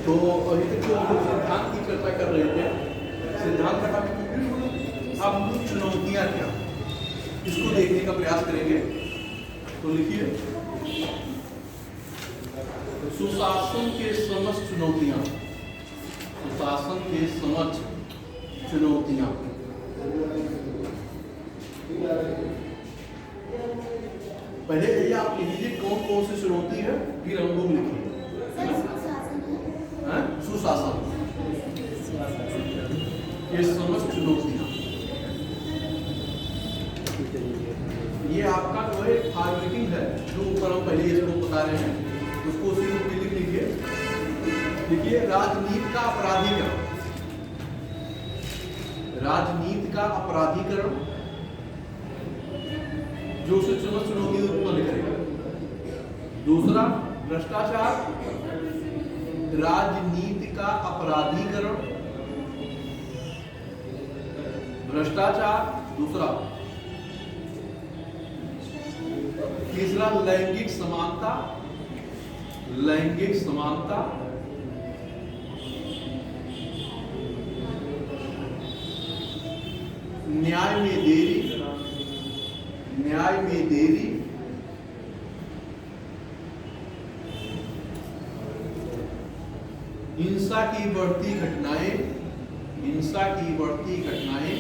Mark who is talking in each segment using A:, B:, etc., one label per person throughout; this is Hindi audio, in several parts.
A: तो अभी तक जो हम सिद्धांत की चर्चा कर रहे थे, सिद्धांत का टॉपिक अब चुनौतियां क्या, इसको देखने का प्रयास करेंगे। तो लिखिए, सुशासन के समक्ष चुनौतियां, सुशासन के समक्ष चुनौतियां। पहले कहिए आप लिखिए कौन कौन सी चुनौती है, फिर हम लोग लिखिए। सुशासन ये समस्त चुनौतियां, ये आपका जो है फॉर्मेटिंग है, जो ऊपर हम पहले इसको बता रहे हैं, उसको उसी रूप में लिख लीजिए। देखिए, राजनीति का अपराधीकरण, राजनीति का अपराधीकरण जो से चुनौती उत्पन्न करेगा। दूसरा, भ्रष्टाचार, राजनीति का अपराधीकरण, भ्रष्टाचार। दूसरा, तीसरा, लैंगिक समानता, लैंगिक समानता। न्याय में देरी, न्याय में देरी। हिंसा की बढ़ती घटनाएं, हिंसा की बढ़ती घटनाएं।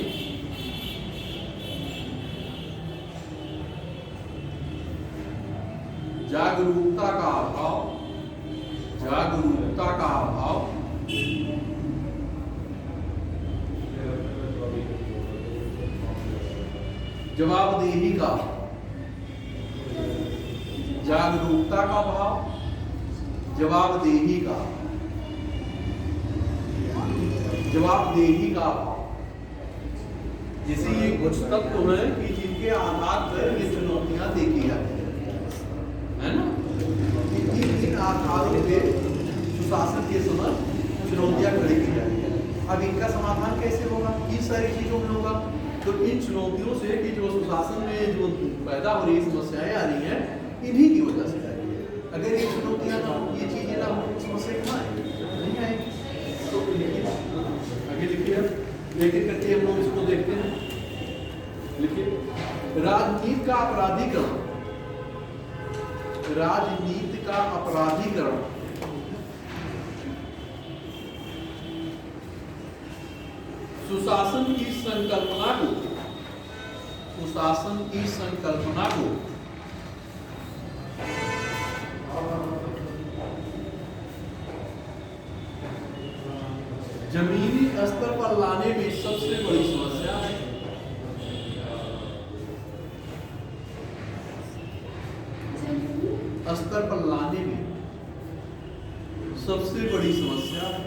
A: जागरूकता का अभाव, जागरूकता का अभाव। जवाबदेही का, जागरूकता का अभाव, जवाबदेही का, जवाबदेही का अभाव। जैसे ये कुछ तत्व है कि जिनके आधार पर ये चुनौतियां देखी जाती है ना। इन आधारों पे सुशासन के समक्ष चुनौतियां खड़ी की जाती है। अब इनका समाधान कैसे होगा, किन सारी चीजों में होगा? तो इन चुनौतियों से कि जो सुशासन में जो पैदा हो रही समस्याएं आ रही हैं, इन्हीं की वजह से आ रही है। अगर ये चुनौतियां ना हो, ये चीजें ना हो, समस्या कहाँ आएगी? नहीं आएगी। तो लिखिए, आगे लिखिए, एक एक करके हम लोग इसको देखते हैं। लिखिए, राजनीति का अपराधीकरण, राजनीति का अपराधीकरण। सुशासन की संकल्पना को, सुशासन की संकल्पना को जमीनी स्तर पर लाने में सबसे बड़ी समस्या है। स्तर पर लाने में सबसे बड़ी समस्या है।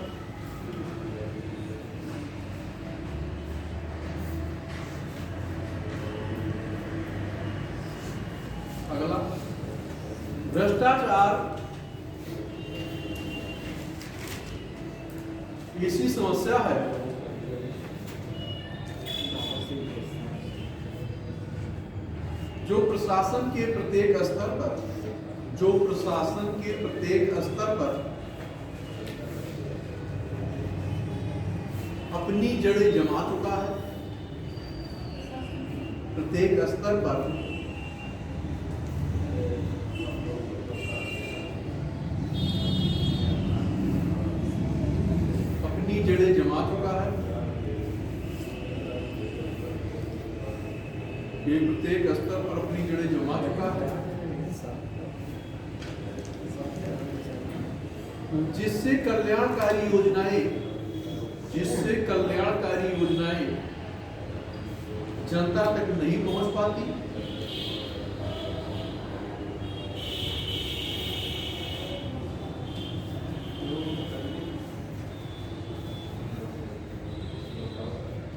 A: अगला, भ्रष्टाचार ऐसी समस्या है जो प्रशासन के प्रत्येक स्तर पर, जो प्रशासन के प्रत्येक स्तर पर अपनी जड़ें जमा चुका है। प्रत्येक स्तर पर अपनी जड़ें जमा चुका है। ये प्रत्येक स्तर पर अपनी जड़ें जमा चुका है, जिससे कल्याणकारी योजनाएं, जिससे कल्याणकारी योजनाएं जनता तक नहीं पहुंच पाती।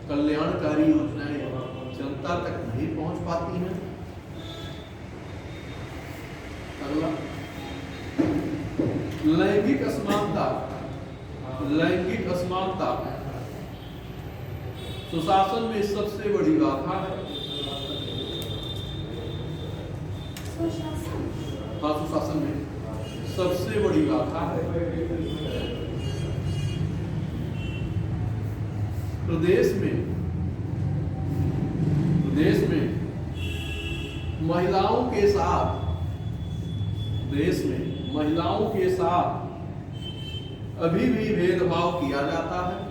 A: कल्याणकारी योजनाएं जनता तक नहीं पहुंच पाती हैं। अगला, लैंगिक असमानता, लैंगिक असमानता। सुशासन में सबसे बड़ी गाथा है। हाँ, सुशासन में सबसे बड़ी गाथा है। प्रदेश में महिलाओं के साथ, देश में महिलाओं के साथ अभी भी भेदभाव किया जाता है।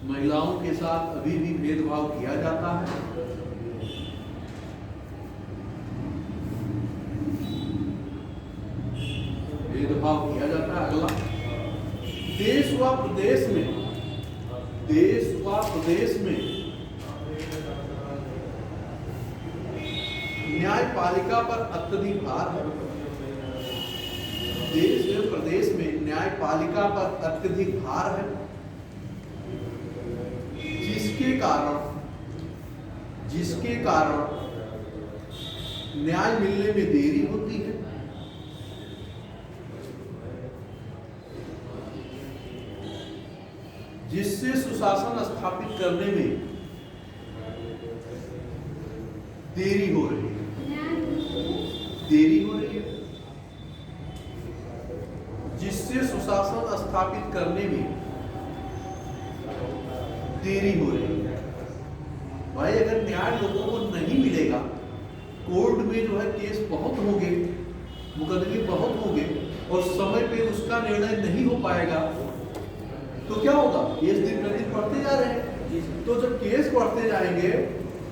A: महिलाओं के साथ अभी भी भेदभाव किया जाता है। भेदभाव किया जाता है। अगला, देश व प्रदेश में न्यायपालिका पर अत्यधिक भार है। देश एवं प्रदेश में न्यायपालिका पर अत्यधिक भार है, जिसके कारण न्याय मिलने में देरी होती है। जिससे सुशासन स्थापित करने में देरी हो रही है। जिससे सुशासन स्थापित करने में देरी हो रही है। भाई, अगर न्याय लोगों को नहीं मिलेगा, कोर्ट में जो है केस बहुत होंगे, मुकदमे बहुत होंगे और समय पे उसका निर्णय नहीं हो पाएगा, तो क्या होगा? केस दिन प्रतिदिन बढ़ते जा रहे हैं। तो जब केस बढ़ते जाएंगे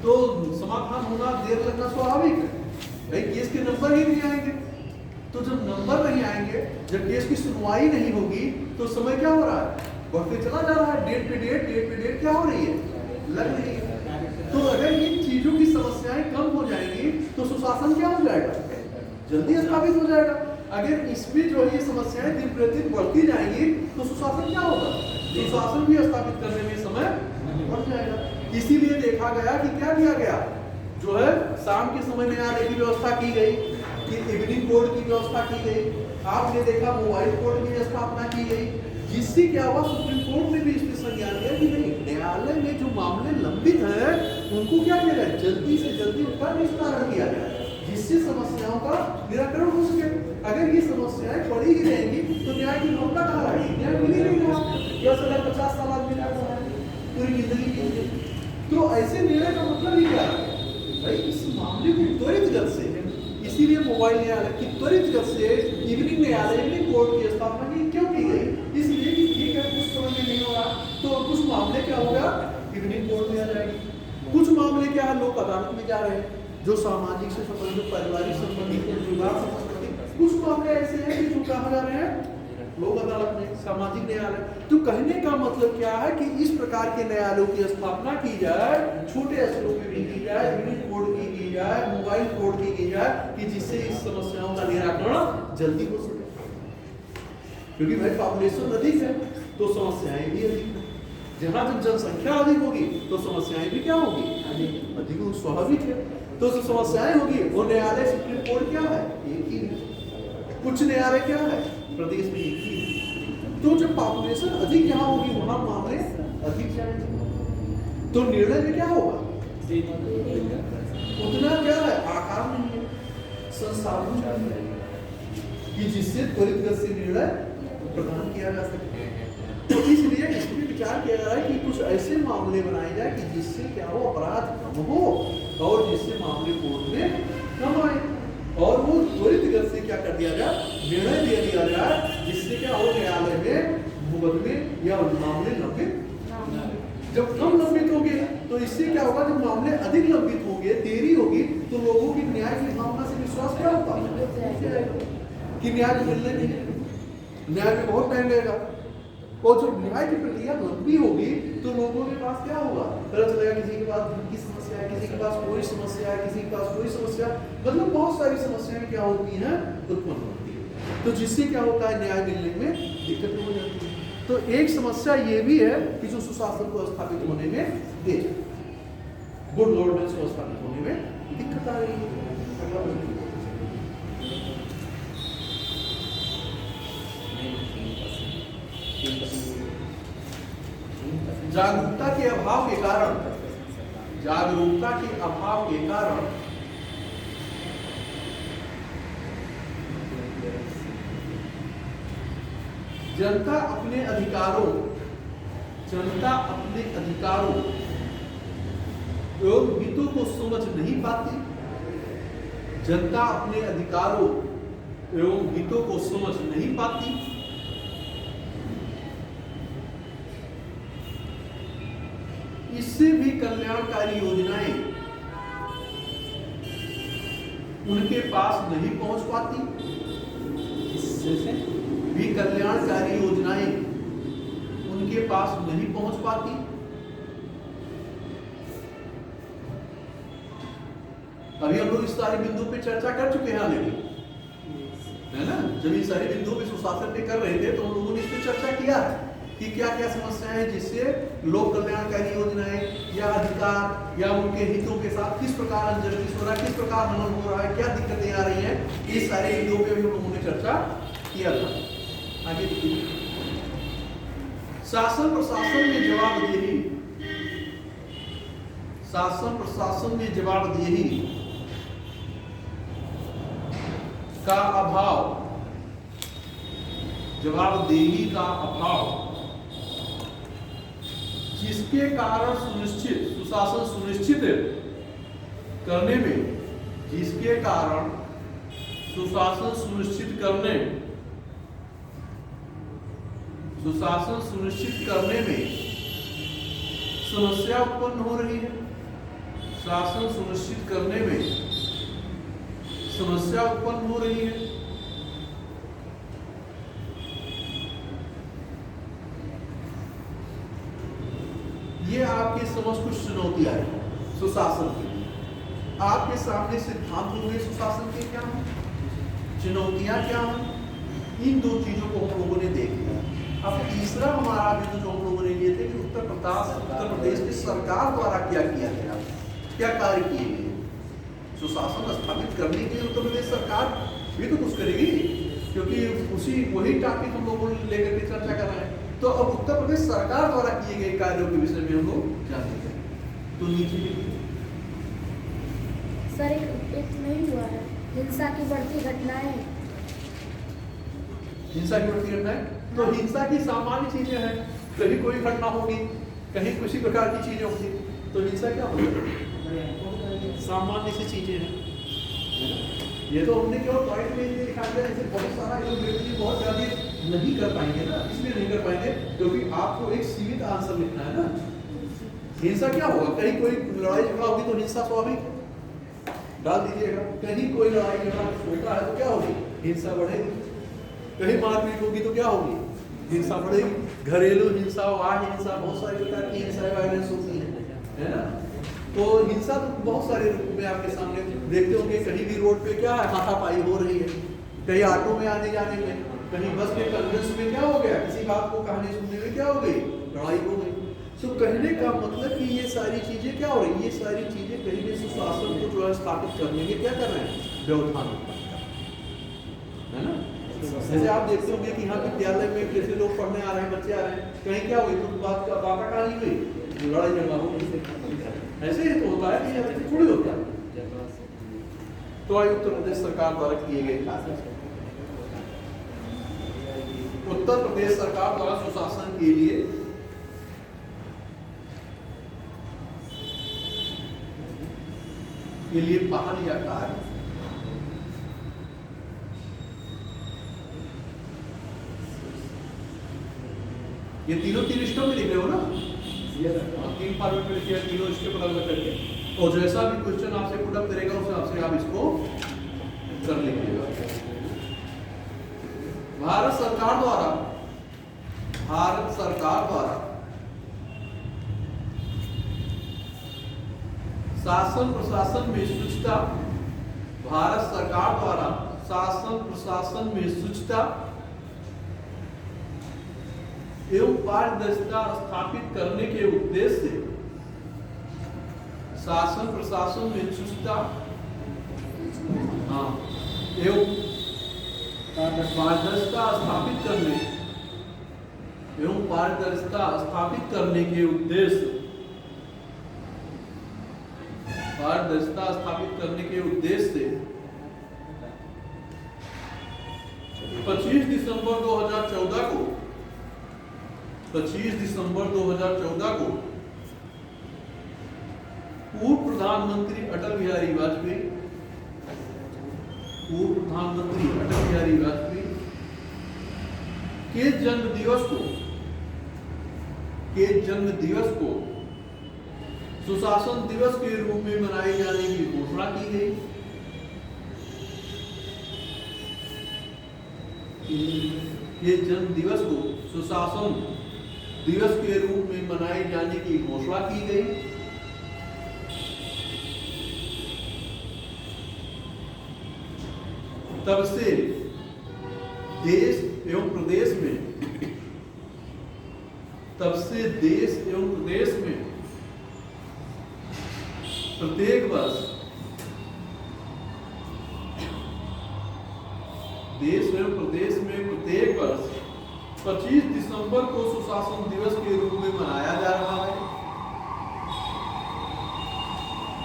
A: तो समाधान होना देर लगना स्वाभाविक है। भाई, केस के नंबर ही नहीं आएंगे। तो जब नंबर नहीं आएंगे, जब केस की सुनवाई नहीं होगी, तो समय क्या हो रहा है? बढ़ते चला जा रहा है। डेट पे डेट क्या हो रही है? लग रही है। तो अगर इन चीजों की समस्याएं कम हो जाएंगी तो सुशासन क्या हो जाएगा? जल्दी स्थापित हो जाएगा। अगर इसमें जो ये समस्याएं दिन प्रतिदिन बढ़ती जाएंगी तो सुशासन क्या होगा? सुशासन भी स्थापित करने में समय बढ़ जाएगा। इसीलिए देखा गया कि क्या किया गया, जो है शाम के समय न्यायालय की व्यवस्था की गई, कि इवनिंग कोर्ट की व्यवस्था की गई। आपने देखा मोबाइल कोर्ट की स्थापना की गई, जिससे क्या हुआ, सुप्रीम कोर्ट ने भी इसमें संज्ञान लिया कि नहीं, न्यायालय में जो मामले लंबित हैं उनको क्या किया जाए, जल्दी से जल्दी उनका निस्तारण किया जाए, जिससे समस्याओं का निराकरण हो सके। अगर ये समस्याएं पड़ी ही रहेंगी तो न्याय की ममता कहाँ रहेगी? न्याय मिल ही नहीं रहा। 10,000 50 साल आदमी पूरी जिंदगी की। तो ऐसे निर्णय का मतलब ही क्या है? भाई, इस मामले को त्वरित गति से, इसीलिए मोबाइल न्यायालय की त्वरित गति से इवनिंग न्यायालय में कोर्ट की स्थापना की क्यों की गई? इसलिए कि ठीक है, कुछ समय में नहीं हो रहा तो कुछ मामले क्या होगा, इवनिंग कोर्ट में आ जाएगी। कुछ मामले क्या है, लोक अदालत में जा रहे हैं, जो सामाजिक से संबंधित, पारिवारिक संबंधित, विवाह से संबंधित कुछ मामले ऐसे हैं कि जो कहाँ जा रहे हैं, लोक अदालत में, सामाजिक न्यायालय। तो कहने का मतलब क्या है कि इस प्रकार के न्यायालयों की स्थापना की जाए, छोटे स्थलों में भी की जाए, इवनिंग कोर्ट की जाए, मोबाइल कोर्ट की जाए, कि जिससे इस समस्याओं का निराकरण जल्दी हो सके। क्योंकि भाई पॉपुलेशन अधिक है तो समस्याएं भी अधिक है। जहां जब जनसंख्या अधिक होगी तो समस्याएं भी क्या होगी, अधिक स्वाभाविक है। तो जो समस्याएं होगी वो न्यायालय, सुप्रीम कोर्ट क्या है, एक ही है। उच्च न्यायालय क्या है, प्रदेश में एक ही है। तो जब पॉपुलेशन अधिक यहाँ होगी वहां मामले अधिक जाएंगे, तो निर्णय में क्या होगा, उतना क्या है, आकार नहीं है, संसाधन कि जिससे त्वरित गति से निर्णय प्रदान किया जा सके। तो इसलिए इसमें विचार किया जा रहा है कि कुछ ऐसे मामले बनाए जाए कि जिससे क्या हो, अपराध कम हो और जिससे मामले कोर्ट में कम आए, और वो त्वरित गति से क्या कर दिया जाए, निर्णय दे दिया जाए, जिससे क्या हो, न्यायालय में मुकदमे या मामले लंबित। जब कम लंबित होंगे तो इससे क्या होगा, जब मामले अधिक लंबित होंगे, देरी होगी, तो लोगों की न्याय की भावना से विश्वास क्या होगा कि न्याय मिलने नहीं, न्याय में बहुत टाइम लगेगा। और जब न्याय की प्रक्रिया लंबी होगी तो लोगों के पास क्या होगा, पता चलेगा किसी के पास धन की समस्या है, किसी के पास कोई समस्या है, किसी के पास कोई समस्या, मतलब बहुत सारी समस्याएं क्या होती हैं, उत्पन्न होती है। तो जिससे क्या होता है, न्याय मिलने में दिक्कत हो जाती है। तो एक समस्या ये भी है कि जो सुशासन को स्थापित होने में देर, गुड गवर्नेंस को स्थापित होने में दिक्कत आ रही है। जागरूकता के अभाव के कारण जनता अपने अधिकारों एवं हितों को समझ नहीं पाती। जनता अपने अधिकारों एवं हितों को समझ नहीं पाती। इससे भी कल्याणकारी योजनाएं उनके पास नहीं पहुंच पाती। इससे भी कल्याणकारी योजनाएं उनके पास नहीं पहुंच पाती। अभी हम लोग इस सारे बिंदु पे चर्चा कर चुके हैं, लेकिन है ना, जब इस सारे बिंदु पे सुशासन पे कर रहे थे तो हम लोगों ने इस पे चर्चा किया कि क्या क्या समस्याएं हैं जिससे लोक कल्याणकारी योजनाएं या अधिकार या उनके हितों के साथ किस प्रकार अनजस्टिस हो रहा है, किस प्रकार हनन हो रहा है, क्या दिक्कतें आ रही हैं, इस सारे बिंदुओं पे भी हम लोगों ने चर्चा किया था। आगे देखिए, शासन प्रशासन में जवाबदेही का अभाव जिसके कारण सुशासन सुनिश्चित करने में समस्या उत्पन्न हो रही है। शासन सुनिश्चित करने में समस्या उत्पन्न हो रही है। ये आपके समझ कुछ चुनौतियां हैं सुशासन के लिए। आपके सामने सिद्धांत होंगे सुशासन के क्या हैं, चुनौतियां क्या हैं, इन दो चीजों को हम लोगों ने देख लिया। अब तीसरा हमारा बिंदु जो हम लोगों ने लिए थे कि उत्तर प्रदेश की सरकार द्वारा क्या किया गया, क्या कार्य किए गए। सुशासन स्थापित करने के लिए उत्तर प्रदेश सरकार भी तो कुछ करेगी, क्योंकि वही टॉपिक हम लोगों ने लेकर के चर्चा कर रहे हैं। तो अब उत्तर प्रदेश सरकार द्वारा किए गए कार्यों के विषय में हम लोग जानते हैं। तो नीचे
B: सर एक नहीं हुआ है, हिंसा की बढ़ती घटनाएं।
A: तो हिंसा की सामान्य चीजें हैं, कहीं कोई घटना होगी, कहीं किसी प्रकार की चीजें होगी, तो हिंसा क्या होगी, सामान्य सी चीजें हैं। ये तो हमने केवल पॉइंट में ये दिखा दिया, जैसे बहुत सारा व्यक्ति बहुत ज्यादा नहीं कर पाएंगे ना, इसलिए नहीं कर पाएंगे क्योंकि आपको एक सीमित आंसर लिखना है ना। हिंसा क्या होगा, कहीं कोई लड़ाई झगड़ा होगी तो हिंसा स्वाभाविक डाल दीजिएगा। कहीं कोई लड़ाई झगड़ा होता है तो क्या होगी, हिंसा बढ़ेगी। कहीं मारपीट होगी तो क्या होगी, हिंसा बढ़ेगी। घरेलू हिंसा, वाह हिंसा, बहुत सारी प्रकार की हिंसा वायलेंस होती है ना। तो हिंसा तो बहुत सारे रूप में आपके सामने देखते होंगे। कहीं भी रोड पे क्या है, हाथापाई हो रही है, कहीं ऑटो में आने जाने में, कहीं बस के कन्वेंस में क्या हो गया, किसी बात को कहानी सुनने में क्या हो गई, लड़ाई हो गई। तो कहने का मतलब कि ये सारी चीजें क्या हो रही, ये सारी चीजें कहीं भी सुशासन को जो है स्थापित करने के क्या कर रहे हैं, व्यवधान है ना। जैसे आप देखते होंगे कि यहाँ विद्यालय में कैसे लोग पढ़ने आ रहे हैं, बच्चे आ रहे हैं, कहीं क्या हुई तो बात कहानी हुई, लड़ाई झगड़ा हो, ऐसे ही तो होता है कि ऐसे थोड़ी होता है। तो उत्तर प्रदेश सरकार द्वारा किए गए कार्य, उत्तर प्रदेश सरकार द्वारा सुशासन के लिए पहल या कार्य, ये तीनों तीन स्टेप में लिख रहे हो ना, तीन फॉर्मेट में लिखे तीनों स्टेप अलग अलग करके, और जैसा भी क्वेश्चन आपसे पुट अप करेगा उस हिसाब से आप इसको कर लीजिएगा। भारत सरकार द्वारा शासन प्रशासन में शुचिता, भारत सरकार द्वारा शासन प्रशासन में शुचिता एवं पारदर्शिता स्थापित करने के उद्देश्य से शासन प्रशासन में शुचिता एवं पारदर्शिता स्थापित करने एवं पारदर्शिता स्थापित करने के उद्देश्य 25 दिसंबर 2014 को 25 दिसंबर 2014 को पूर्व प्रधानमंत्री अटल बिहारी वाजपेयी के जन्म दिवस को सुशासन दिवस के रूप में मनाए जाने की घोषणा की गई। ये जन्म दिवस को सुशासन दिवस के रूप में मनाए जाने की घोषणा की गई। तब से देश एवं प्रदेश में प्रत्येक वर्ष देश एवं प्रदेश में प्रत्येक वर्ष 25 दिसंबर को सुशासन दिवस के रूप में मनाया जा रहा है।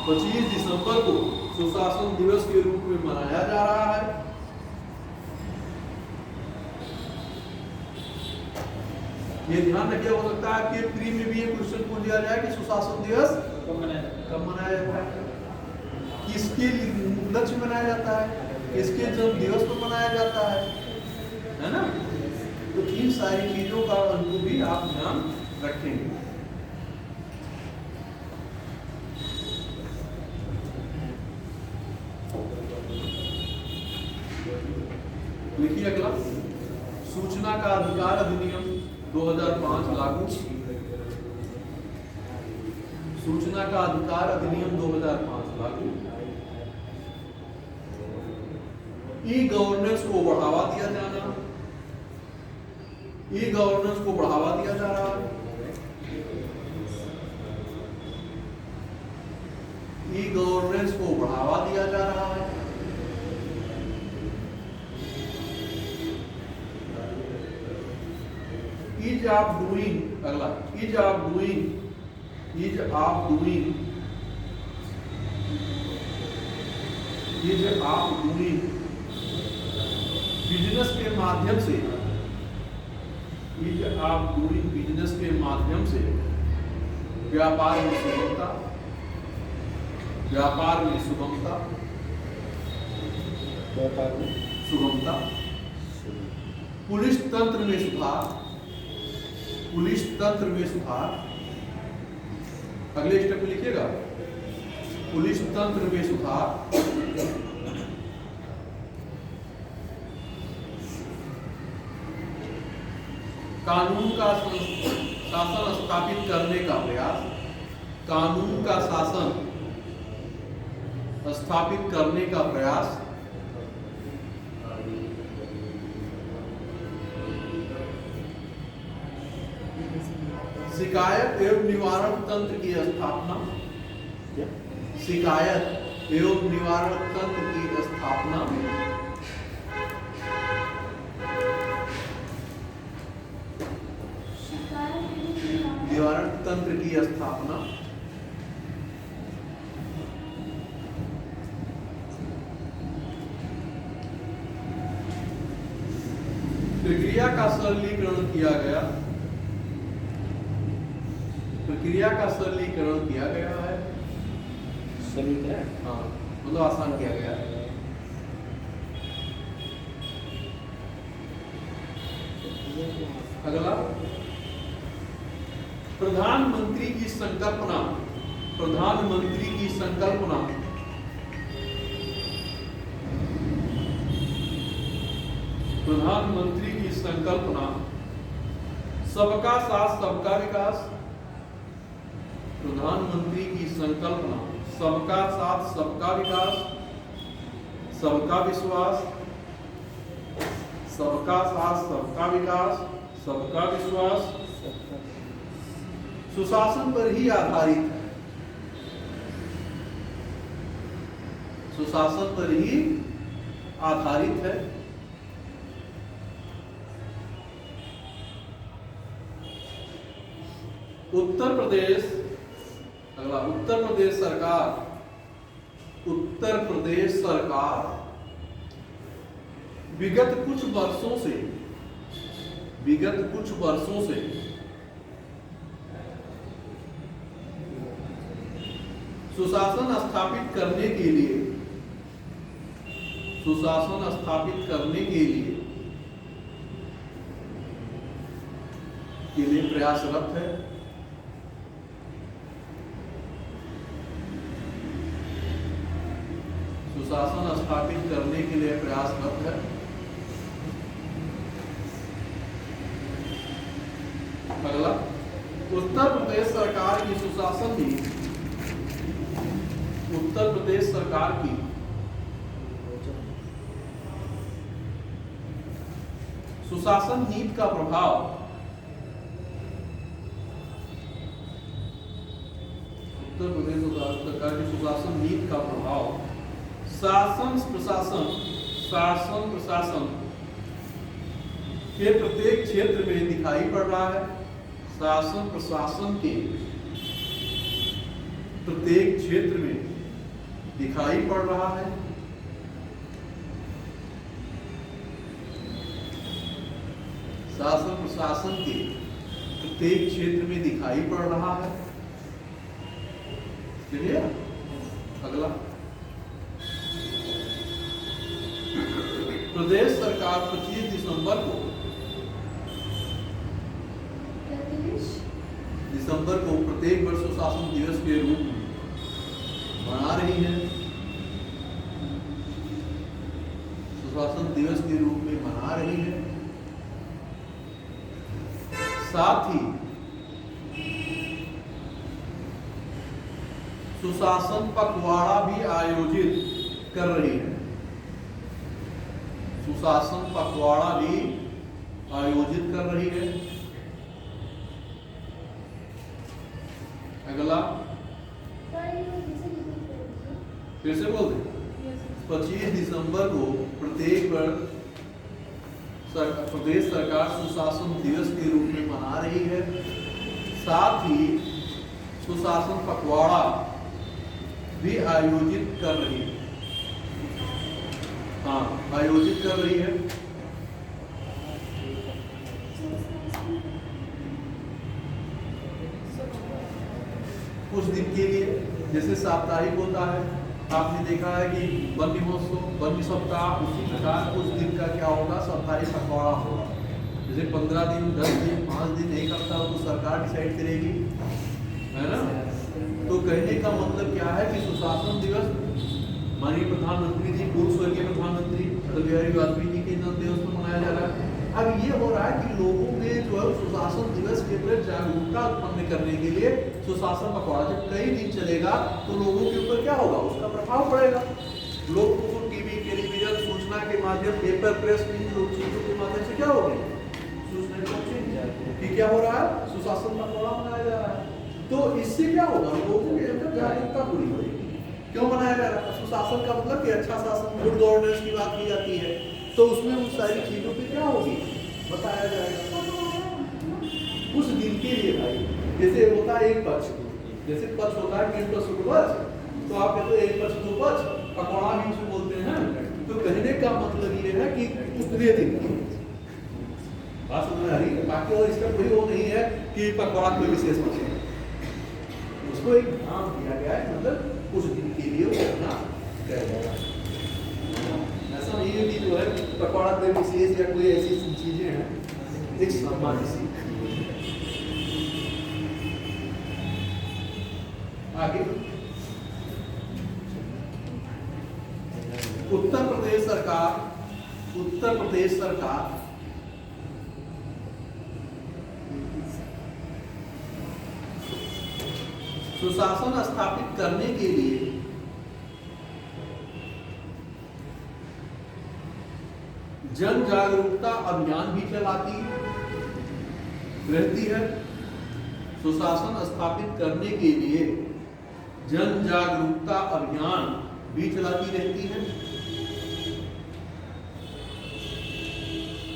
A: 25 दिसंबर को सुशासन दिवस के रूप में मनाया जा रहा है। ये ध्यान रखिए, हो सकता है कि प्री में भी ये क्वेश्चन पूछ दिया जाए कि सुशासन दिवस कब मनाया जाता है, किसके लक्ष्य मनाया जाता है, किसके जन्म दिवस को मनाया जाता है ना। तो इन सारी चीजों का उनको भी आप ध्यान रखेंगे। देखिए अगला, सूचना का अधिकार अधिनियम 2005 लागू। सूचना का अधिकार अधिनियम 2005 लागू। ई गवर्नेंस को बढ़ावा दिया जाना, ई गवर्नेंस को बढ़ावा दिया जा रहा है। ई गवर्नेंस को बढ़ावा दिया जा रहा है। Ease of doing, अगला ease of doing बिजनेस के माध्यम से, ease of doing बिजनेस के माध्यम से व्यापार में सुगमता, पुलिस तंत्र में सुधार, अगले स्टेप में लिखिएगा, पुलिस तंत्र में सुधार, कानून का शासन स्थापित करने का प्रयास, कानून का शासन स्थापित करने का प्रयास, शिकायत एवं निवारण तंत्र की स्थापना, शिकायत एवं निवारण तंत्र की स्थापना, निवारण तंत्र की स्थापना, प्रक्रिया का सरलीकरण किया गया, प्रक्रिया का सरलीकरण किया गया है। हाँ, मतलब आसान किया गया है। अगला, प्रधानमंत्री की संकल्पना, प्रधानमंत्री की संकल्पना, प्रधानमंत्री की संकल्पना, सबका साथ सबका विकास, प्रधानमंत्री की संकल्पना, सबका साथ सबका विकास, सबका विश्वास, सबका साथ सबका विकास, सबका विश्वास, सुशासन पर ही आधारित है, सुशासन पर ही आधारित है। उत्तर प्रदेश, अगला उत्तर प्रदेश सरकार विगत कुछ वर्षों से सुशासन स्थापित करने के लिए प्रयासरत है। सुशासन स्थापित करने के लिए प्रयासरत है। अगला, उत्तर प्रदेश सरकार की सुशासन नीति, उत्तर प्रदेश सरकार की सुशासन नीति का प्रभाव उत्तर प्रदेश सरकार की सुशासन नीति का प्रभाव शासन प्रशासन के प्रत्येक क्षेत्र में दिखाई पड़ रहा है। शासन प्रशासन के प्रत्येक क्षेत्र में दिखाई पड़ रहा है। शासन प्रशासन के प्रत्येक क्षेत्र में दिखाई पड़ रहा है। चलिए अगला, प्रदेश सरकार 25 दिसंबर को प्रत्येक वर्ष सुशासन दिवस के रूप में मना रही है। सुशासन दिवस के रूप में मना रही है। साथ ही सुशासन पखवाड़ा भी आयोजित कर रही है। सुशासन पखवाड़ा भी आयोजित कर रही है। अगला, फिर से बोल दे। 25 दिसंबर को प्रत्येक वर्ष प्रदेश सरकार सुशासन दिवस के रूप में मना रही है। साथ ही सुशासन पखवाड़ा भी आयोजित कर रही है। आयोजित कर रही है। कुछ दिन के लिए, जैसे साप्ताहिक होता है, आपने देखा है कि वन्य महोत्सव, वन्य सप्ताह, उसी प्रकार कुछ दिन का क्या होगा, साप्ताहिक पखवाड़ा होगा। जैसे 15 दिन, 10 दिन, 5 दिन, एक हफ्ता तो सरकार डिसाइड करेगी, है ना। तो कहने का मतलब क्या है कि सुशासन दिवस माननीय प्रधानमंत्री जी, पूर्व स्वर्गीय प्रधानमंत्री अटल बिहारी वाजपेयी जी के जन्म दिवस पर मनाया जा रहा है। अब ये हो रहा है कि लोगों में जो है सुशासन दिवस के प्रति जागरूकता उत्पन्न करने के लिए सुशासन पखवाड़ा जब कई दिन चलेगा तो लोगों के ऊपर क्या होगा, उसका प्रभाव पड़ेगा। लोगों को टीवी, टेलीविजन, सूचना के माध्यम, पेपर, प्रेस, इन चीजों के माध्यम से क्या होगी, सूचना कि क्या हो रहा है, सुशासन पखवाड़ा मनाया जा रहा है। तो इससे क्या होगा, लोगों के अंदर जागरूकता पूरी होगी। क्यों मनाया जा रहा है? सुशासन का मतलब कि अच्छा शासन, गुड गवर्नेंस की बात की जाती है, तो उसमें उन सारी चीजों पे क्या होगी, बताया जाएगा। कुछ दिन के लिए भाई, जैसे होता है एक पक्ष, जैसे पक्ष होता है 3 पक्ष, तो आप कहते हो 1 पक्ष 2 पक्ष, पखवाड़ा भी उसे बोलते हैं। तो कहने का मतलब ये है कि उतने दिन की बात समझ आ रही है। बाकी और इसका कोई वो नहीं है कि पखवाड़ा कोई विशेष पक्ष है, उसको एक नाम दिया गया है, मतलब कुछ दिन के लिए वो अपना कर जाएगा। ऐसा नहीं है कि जो है पखवाड़ा कोई विशेष या कोई ऐसी चीजें हैं, एक सामान्य सी। आगे, उत्तर प्रदेश सरकार सुशासन स्थापित करने के लिए जन जागरूकता अभियान भी चलाती रहती है। सुशासन स्थापित करने के लिए जन जागरूकता अभियान भी चलाती रहती है।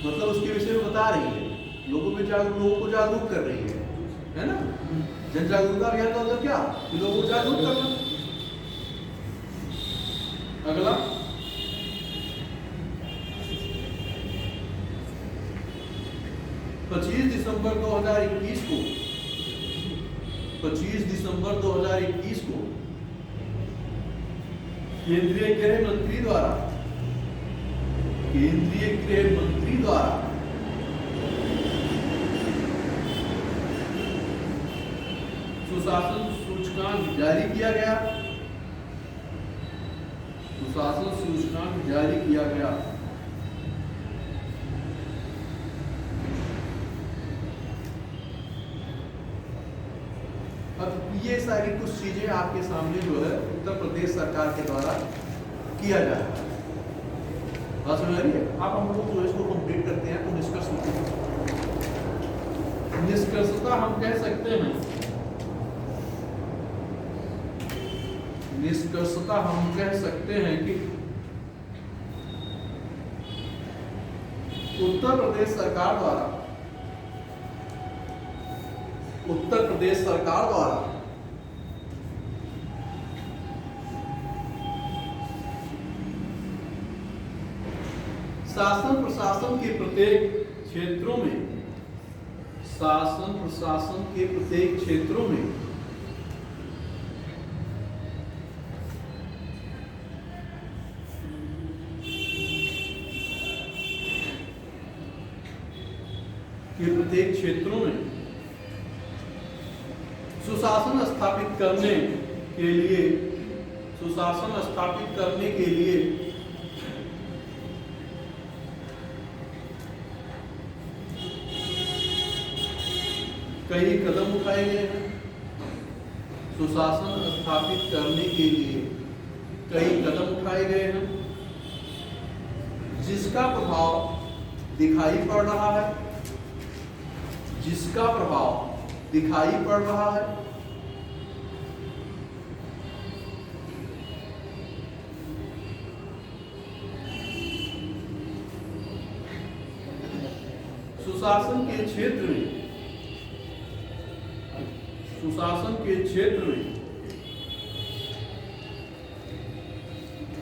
A: मतलब उसके विषय में बता रही है, लोगों को जागरूक कर रही है। है ना। जन जागरूकता अभियान का मतलब क्या, कि लोगों को जागरूक करना। अगला 25 दिसंबर 2021 को 25 दिसंबर 2021 को केंद्रीय गृह मंत्री द्वारा सुशासन सूचकांक जारी किया गया। सुशासन सूचकांक जारी किया गया। अब ये सारी कुछ चीजें आपके सामने जो है उत्तर प्रदेश सरकार के द्वारा किया जा रहा है। बात समझ आ रही है। आप हम लोग जो इसको कंप्लीट करते हैं तो निष्कर्षता हम कह सकते हैं, निष्कर्षता हम कह सकते हैं कि उत्तर प्रदेश सरकार द्वारा शासन प्रशासन के प्रत्येक क्षेत्रों में सुशासन स्थापित करने के लिए कई कदम उठाए गए हैं। सुशासन स्थापित करने के लिए कई कदम उठाए गए हैं, जिसका प्रभाव दिखाई पड़ रहा है। सुशासन के क्षेत्र में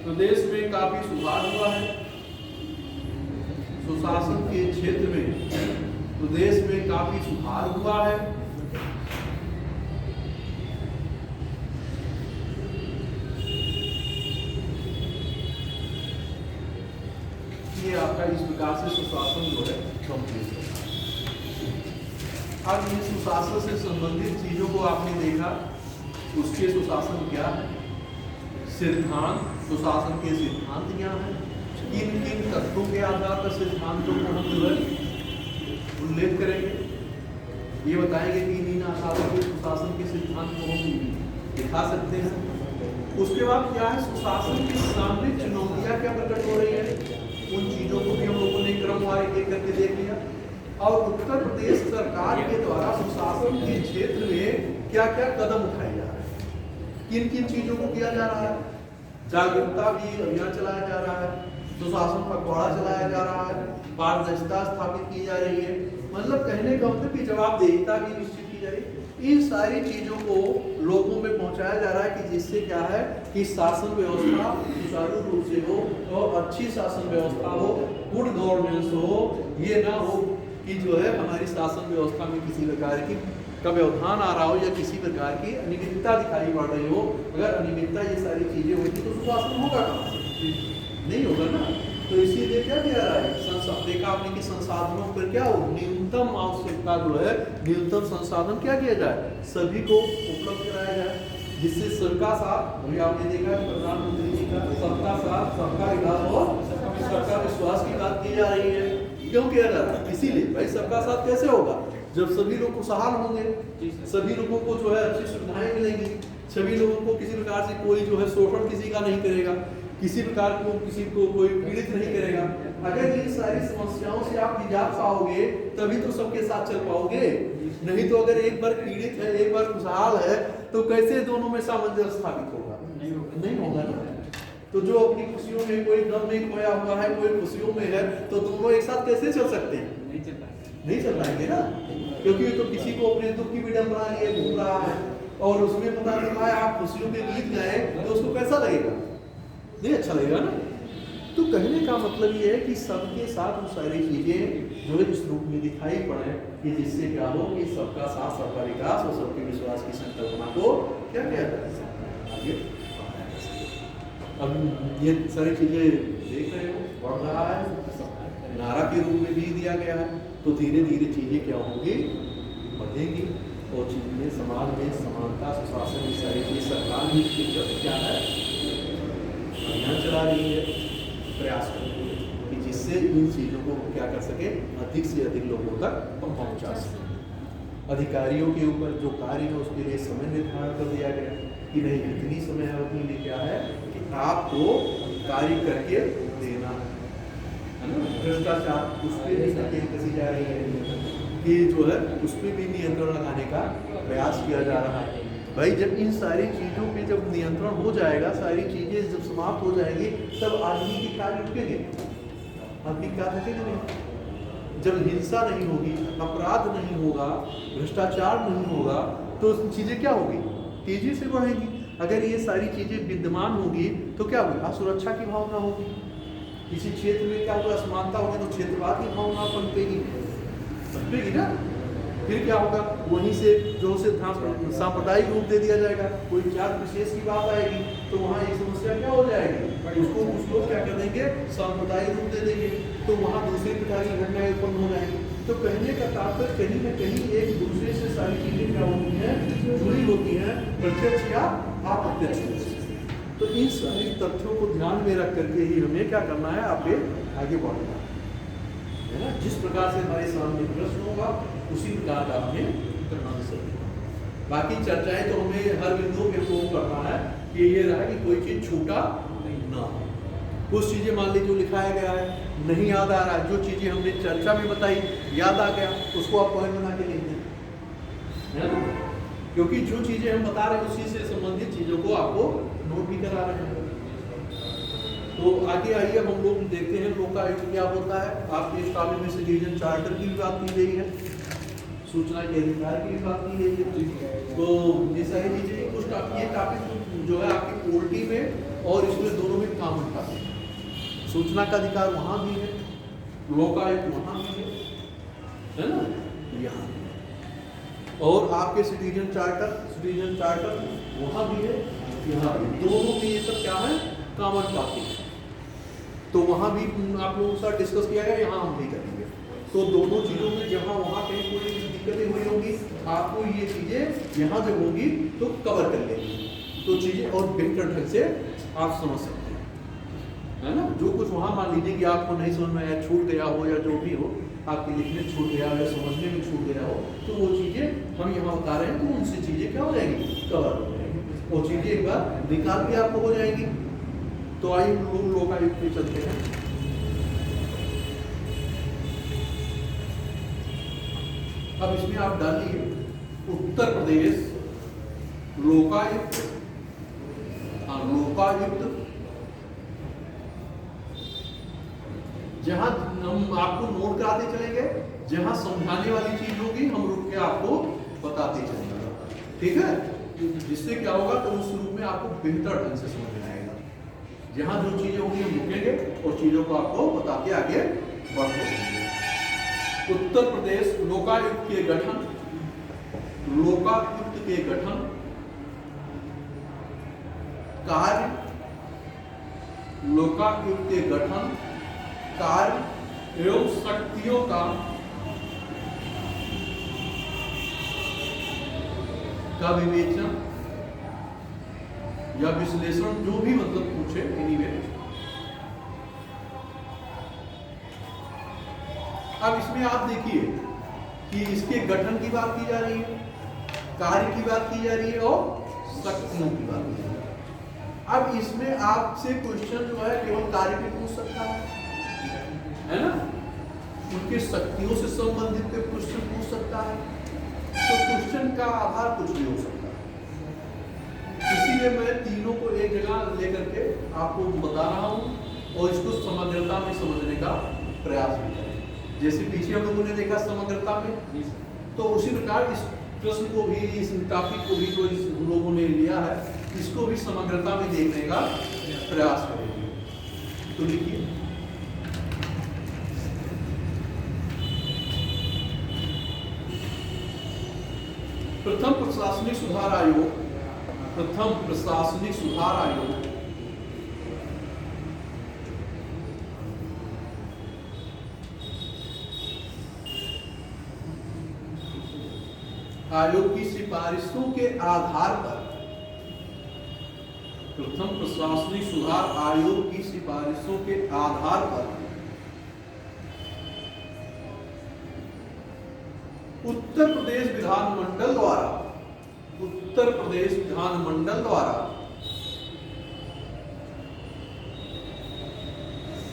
A: प्रदेश में काफी सुधार हुआ है। सुशासन के क्षेत्र में प्रदेश में काफी सुधार हुआ है। ये आपका इस प्रकार से सुशासन जो है कंप्लीट है। अब ये सुशासन से संबंधित चीजों को आपने देखा, उसके सुशासन क्या है, सिद्धांत, सुशासन के सिद्धांत क्या है, किन किन तत्वों के आधार पर सिद्धांतों को हम जो है उल्लेख करेंगे, ये बताएंगे कि इन आधारों के सुशासन के सिद्धांत को हम दिखा सकते हैं। उसके बाद क्या है, सुशासन के सामने चुनौतियां क्या प्रकट हो रही है, उन चीजों को भी हम लोगों ने क्रमवार एक करके देख लिया। और उत्तर प्रदेश सरकार के द्वारा सुशासन के क्षेत्र में क्या क्या कदम उठाए जा रहे हैं, किन किन चीजों को किया जा रहा है। जागरूकता भी अभियान चलाया जा रहा है, सुशासन पखवाड़ा चलाया जा रहा है, पारदर्शिता स्थापित की जा रही है, मतलब कहने का मतलब कि जवाबदेहिता भी निश्चित की जा रही है। इन सारी चीजों को लोगों में पहुंचाया जा रहा है कि जिससे क्या है कि शासन व्यवस्था सुचारू रूप से हो और अच्छी शासन व्यवस्था हो, गुड गवर्नेंस हो। ये ना हो कि जो है हमारी शासन व्यवस्था में किसी प्रकार की का व्यवधान आ रहा हो या किसी प्रकार की अनियमितता दिखाई पड़ रही हो। अगर अनियमितता ये सारी चीजें होती तो सुशासन होगा कहाँ से, नहीं होगा ना। तो इसीलिए क्या किया जा रहा है, देखा आपने कि संसाधनों पर क्या हो, न्यूनतम आवश्यकता जो है, न्यूनतम संसाधन क्या किया जाए, सभी को उपलब्ध कराया जाए, जिससे सबका साथ, अभी आपने देखा प्रधानमंत्री जी का सबका साथ सबका विकास और सबका विश्वास की बात की जा रही है। क्यों किया जा रहा है, इसीलिए भाई सबका साथ कैसे होगा, जब सभी लोग खुशहाल होंगे, सभी लोगों को जो है अच्छी सुविधाएं मिलेंगी, सभी लोगों को किसी प्रकार से कोई जो है शोषण किसी का नहीं करेगा, किसी प्रकार को किसी को कोई पीड़ित नहीं करेगा। अगर इन सारी समस्याओं से आप निजात पाओगे तभी तो सबके साथ चल पाओगे, नहीं तो अगर एक बार पीड़ित है एक बार खुशहाल है तो कैसे दोनों में सामंजस्य स्थापित होगा, नहीं होगा ना। तो जो अपनी खुशियों में, कोई गम में खोया हुआ है, कोई खुशियों में है, तो दोनों एक साथ कैसे चल सकते हैं, नहीं चल पाएंगे ना, क्योंकि तो किसी को अपने दुख की विडंबना लिए घूम रहा है और उसमें पता चला है आप खुशियों के गीत गाए तो उसको कैसा लगेगा? नहीं अच्छा लगेगा ना। तो कहने का मतलब ये है कि सबके साथ वो सारी चीजें जो इस रूप में दिखाई पड़े कि जिससे क्या हो कि सबका साथ, सबका विकास और सबके विश्वास की संकल्पना को क्या किया जाए आगे। अब ये सारी चीजें देख रहे हो, बढ़ रहा है, नारा के रूप में भी दिया गया है, तो धीरे धीरे चीजें क्या होंगी, बढ़ेंगी और चीजें समाज में समानता, सुशासन, ये सारी चीज सरकार भी क्या है अभियान चला रही है, प्रयास कर रही है कि जिससे इन चीजों को क्या कर सके, अधिक से अधिक लोगों तक पहुंचा सके। अधिकारियों के ऊपर जो कार्य है उसके लिए समय निर्धारण कर दिया गया कि नहीं इतनी समय अवधि में क्या है कि आपको कार्य करके देना है ना। भ्रष्टाचार उस पर भी नकेल कसी जा रही है कि जो है उस पर भी नियंत्रण लगाने का प्रयास किया जा रहा है। भाई जब इन सारी चीज़ों पे जब नियंत्रण हो जाएगा, सारी चीज़ें जब समाप्त हो जाएंगी, तब आदमी के कार्य रुकेंगे, आदमी क्या रुकेंगे नहीं। जब हिंसा नहीं होगी, अपराध नहीं होगा, भ्रष्टाचार नहीं होगा, तो चीज़ें क्या होगी, तेजी से बढ़ेंगी। अगर ये सारी चीज़ें विद्यमान होगी तो क्या होगी, असुरक्षा की भावना होगी, किसी क्षेत्र में क्या होगा, असमानता होगी तो क्षेत्रवाद की भावना पनपेगी ना। फिर क्या होगा, वहीं से जो उसे सांप्रदायिक रूप दे दिया जाएगा, कोई जात विशेष की बात आएगी तो वहाँ एक समस्या क्या हो जाएगी, उसको कुछ लोग क्या कर देंगे, सांप्रदायिक रूप दे देंगे, तो वहाँ दूसरी प्रकार की घटनाएं उत्पन्न हो जाएंगी। तो कहने का तात्पर्य कहीं न कहीं एक दूसरे से सारी चीजें क्या होती हैं, जुड़ी होती हैं, प्रत्यक्ष या अप्रत्यक्ष रूप से। तो इन सारी तथ्यों को ध्यान में रख करके ही हमें क्या करना है, आगे बढ़ना है ना। जिस प्रकार से हमारे सामने प्रश्न होगा उसी प्रकार का हमें करना चाहिए। बाकी चर्चाएं तो हमें हर बिंदु पे वो करना है कि ये रहा कि कोई चीज छूटा ना हो। कुछ चीजें मान लीजिए जो लिखाया गया है नहीं याद आ रहा है, जो चीजें हमने चर्चा में बताई याद आ गया, उसको आप पॉइंट बना के लिख दें, है ना। क्योंकि जो चीजें हम बता रहे हैं उसी से संबंधित चीजों को आपको नोट भी करा रहे हैं। तो आगे आइए हम लोग देखते हैं लोकायुक्त क्या होता है। आपके इस कानून में सिटीजन चार्टर की भी बात की गई है, सूचना के अधिकार की भी बात की गई है। तो ये सारी चीजें कुछ ये टॉपिक जो है आपकी पोलिटी में और इसमें दोनों में कॉमन टॉपिक है। सूचना का अधिकार वहाँ भी है, लोकायुक्त वहाँ भी है ना, यहाँ और आपके सिटीजन चार्टर वहाँ भी है, यहाँ भी, दोनों में ये सब क्या है, कॉमन टॉपिक है। तो वहाँ भी आप लोगों के साथ डिस्कस किया गया, यहाँ हम भी करेंगे। तो दोनों चीज़ों में जहाँ वहाँ कहीं कोई दिक्कतें हुई होंगी, आपको ये चीज़ें यहाँ जब होंगी तो कवर कर लेंगी, तो चीज़ें और बेहतर ढंग से आप समझ सकते हैं, है ना। जो कुछ वहाँ मान लीजिए कि आपको नहीं समझ में आया, छूट गया हो या जो भी हो, आपके लिखने छूट गया हो या समझने में छूट गया हो, तो वो चीज़ें हम यहाँ बता रहे हैं, तो उनसे चीज़ें क्या हो जाएंगी, कवर हो जाएंगी, वो चीज़ें एक बार निकाल के आपको हो जाएंगी। तो आइए लोकायुक्त पे चलते हैं। अब इसमें आप डालिए उत्तर प्रदेश लोकायुक्त, लोकायुक्त, जहां हम आपको नोट कराते चलेंगे, जहां समझाने वाली चीज होगी हम रुक के आपको बताते चलेंगे, ठीक है। जिससे क्या होगा, तो उस रूप में आपको बेहतर ढंग से समझ में आएगा। जहां जो चीजें होंगी हम रुकेंगे और चीजों को आपको बताते आगे बढ़ते रहेंगे। उत्तर प्रदेश लोकायुक्त के गठन, कार्य, लोकायुक्त के गठन, कार्य एवं शक्तियों का विवेचन या विश्लेषण, जो भी मतलब पूछे, एनीवे। अब इसमें आप देखिए कि इसके गठन की बात की जा रही है, कार्य की बात की जा रही है और शक्तियों की बात की जा रही है। अब इसमें आपसे क्वेश्चन जो है केवल कार्य पे पूछ सकता है ना, उनके शक्तियों से संबंधित पे क्वेश्चन पूछ सकता है। तो क्वेश्चन का आधार कुछ भी हो सकता है, इसीलिए मैं तीनों को एक जगह लेकर के आपको बता रहा हूँ और इसको समग्रता में समझने का प्रयास भी करें। जैसे पीछे हम लोगों ने देखा समग्रता में, तो उसी प्रकार इस प्रश्न को भी, इस टॉपिक को भी जो हम लोगों ने लिया है, इसको भी समग्रता में देखने का प्रयास करेंगे। तो लिखिए, प्रथम प्रशासनिक सुधार आयोग, प्रथम प्रशासनिक सुधार आयोग की सिफारिशों के आधार पर, प्रथम प्रशासनिक सुधार आयोग की सिफारिशों के आधार पर उत्तर प्रदेश विधानमंडल द्वारा, उत्तर प्रदेश विधानमंडल द्वारा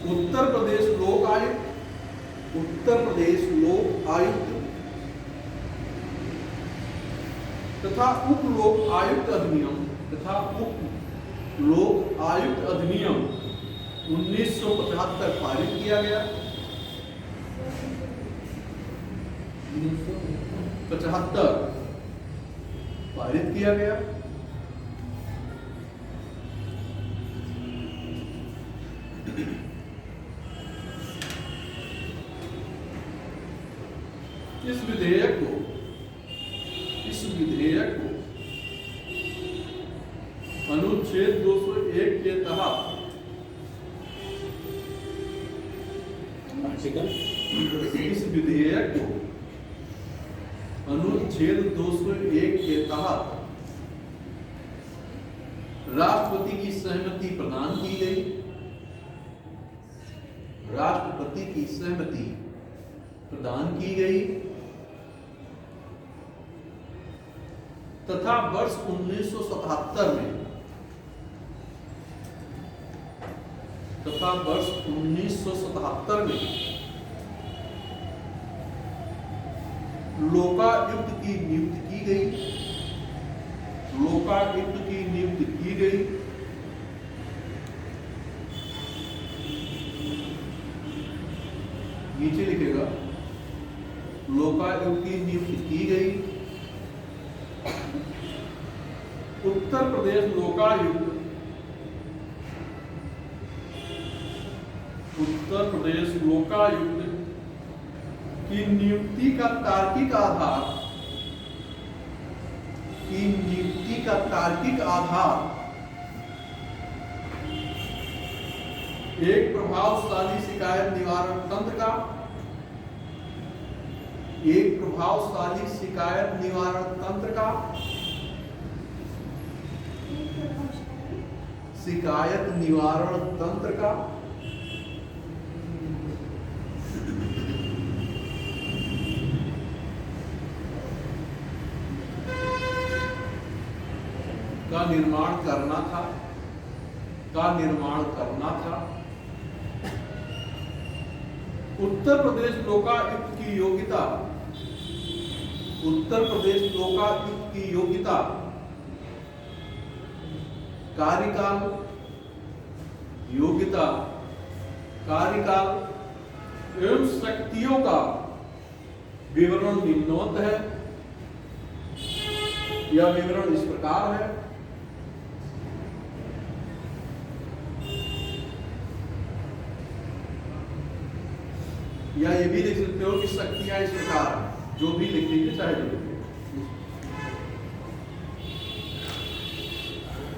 A: उत्तर प्रदेश लोक आयुक्त, उत्तर प्रदेश लोक आयुक्त तथा उप लोक आयुक्त अधिनियम, तथा उप लोक आयुक्त अधिनियम 1975 पारित किया गया। 1975 पारित किया गया। इस विधेयक को अनुच्छेद 201 के तहत, इस विधेयक को अनुच्छेद 201 के तहत राष्ट्रपति की सहमति प्रदान की गई। राष्ट्रपति की सहमति प्रदान की गई तथा वर्ष 1977 में, तथा वर्ष 1977 में लोकायुक्त की नियुक्ति की गई। लोकायुक्त की नियुक्ति की गई। नीचे लिखेगा, लोकायुक्त की नियुक्ति की गई। उत्तर प्रदेश लोकायुक्त, उत्तर प्रदेश लोकायुक्त की नियुक्ति का तार्किक आधार, की नियुक्ति का तार्किक आधार एक प्रभावशाली शिकायत निवारण तंत्र का, एक प्रभावशाली शिकायत निवारण तंत्र का, शिकायत निवारण तंत्र का निर्माण करना था, उत्तर प्रदेश लोकायुक्त की योग्यता, उत्तर प्रदेश लोकायुक्त की योग्यता, कार्यकाल, योग्यता, कार्यकाल एवं शक्तियों का विवरण निम्नवत है। यह विवरण इस प्रकार है। या ये भी लिख सकते हो कि शक्तियां इस प्रकार, जो भी लिख लीजिए, चाहे जो लिखिए।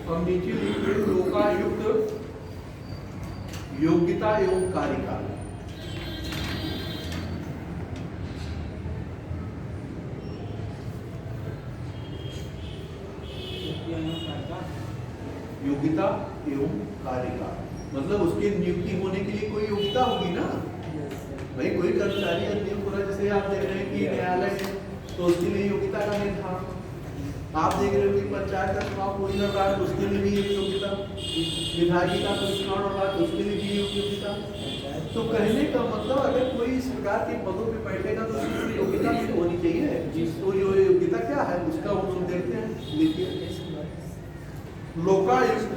A: अब नीचे लिखिए लोकायुक्त योग्यता एवं कार्यकाल। योग्यता एवं कार्यकाल मतलब उसकी नियुक्ति होने के लिए कोई योग्यता होगी ना। भाई कोई कर्मचारी नियुक्त हो रहा है, जैसे आप देख रहे हैं कि न्यायालय है, तो उसके लिए योग्यता का निर्धारण। आप देख रहे हो कि पंचायत का चुनाव कोई लड़ रहा है, तो उसके लिए भी एक योग्यता, विधायकी का कोई चुनाव लड़ रहा है, तो उसके लिए भी एक योग्यता। तो कहने का मतलब अगर कोई इस प्रकार के पदों पे बैठेगा तो उसकी योग्यता भी होनी चाहिए। तो योग्यता क्या है उसका हम लोग देखते हैं। देखिए लोकायुक्त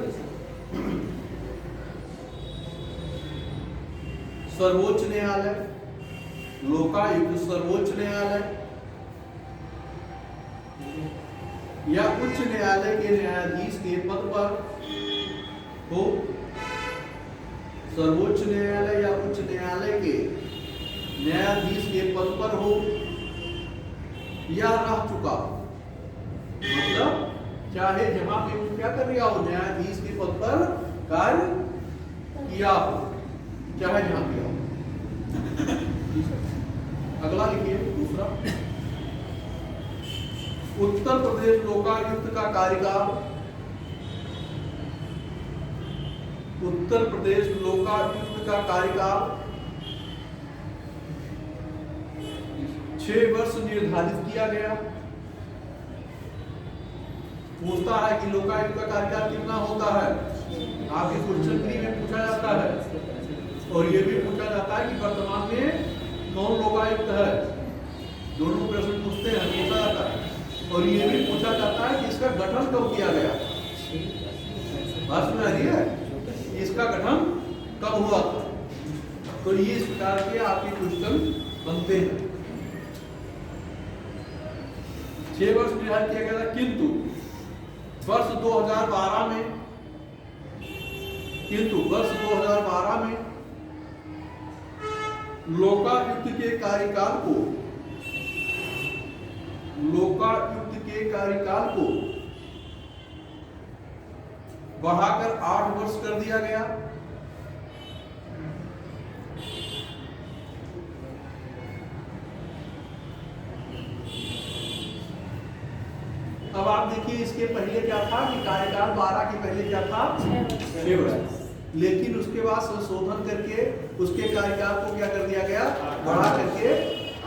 A: सर्वोच्च न्यायालय, लोकायुक्त सर्वोच्च न्यायालय या उच्च न्यायालय के न्यायाधीश के पद पर हो, सर्वोच्च न्यायालय या उच्च न्यायालय के न्यायाधीश के पद पर हो या रह चुका हो, मतलब चाहे जहां पे वो क्या कर रहा हो, न्यायाधीश के पद पर कार्य किया हो, चाहे जहां किया हो। अगला लिखिए दूसरा, उत्तर प्रदेश लोकायुक्त का कार्यकाल, उत्तर प्रदेश लोकायुक्त का कार्यकाल 6 वर्ष निर्धारित किया गया। पूछता है कि लोकायुक्त का कार्यकाल कितना होता है, आपके क्वेश्चन 3 में पूछा जाता है और ये भी पूछा जाता है कि वर्तमान में कौन लोकायुक्त है, दोनों प्रश्न पूछते हैं, पूछा जाता है। और ये भी पूछा जाता है कि इसका गठन कब किया गया, बात में आ रही है, इसका गठन कब हुआ था। तो ये इस प्रकार के आपके क्वेश्चन बनते हैं। 6 वर्ष निर्धारित किया गया था, किंतु वर्ष 2012 में लोकायुक्त के कार्यकाल को बढ़ाकर 8 वर्ष कर दिया गया। अब आप देखिए इसके पहले क्या था कि कार्यकाल 12 के पहले क्या था, 6 वर्ष, लेकिन उसके बाद संशोधन करके उसके कार्यकाल को क्या कर दिया गया, बढ़ा करके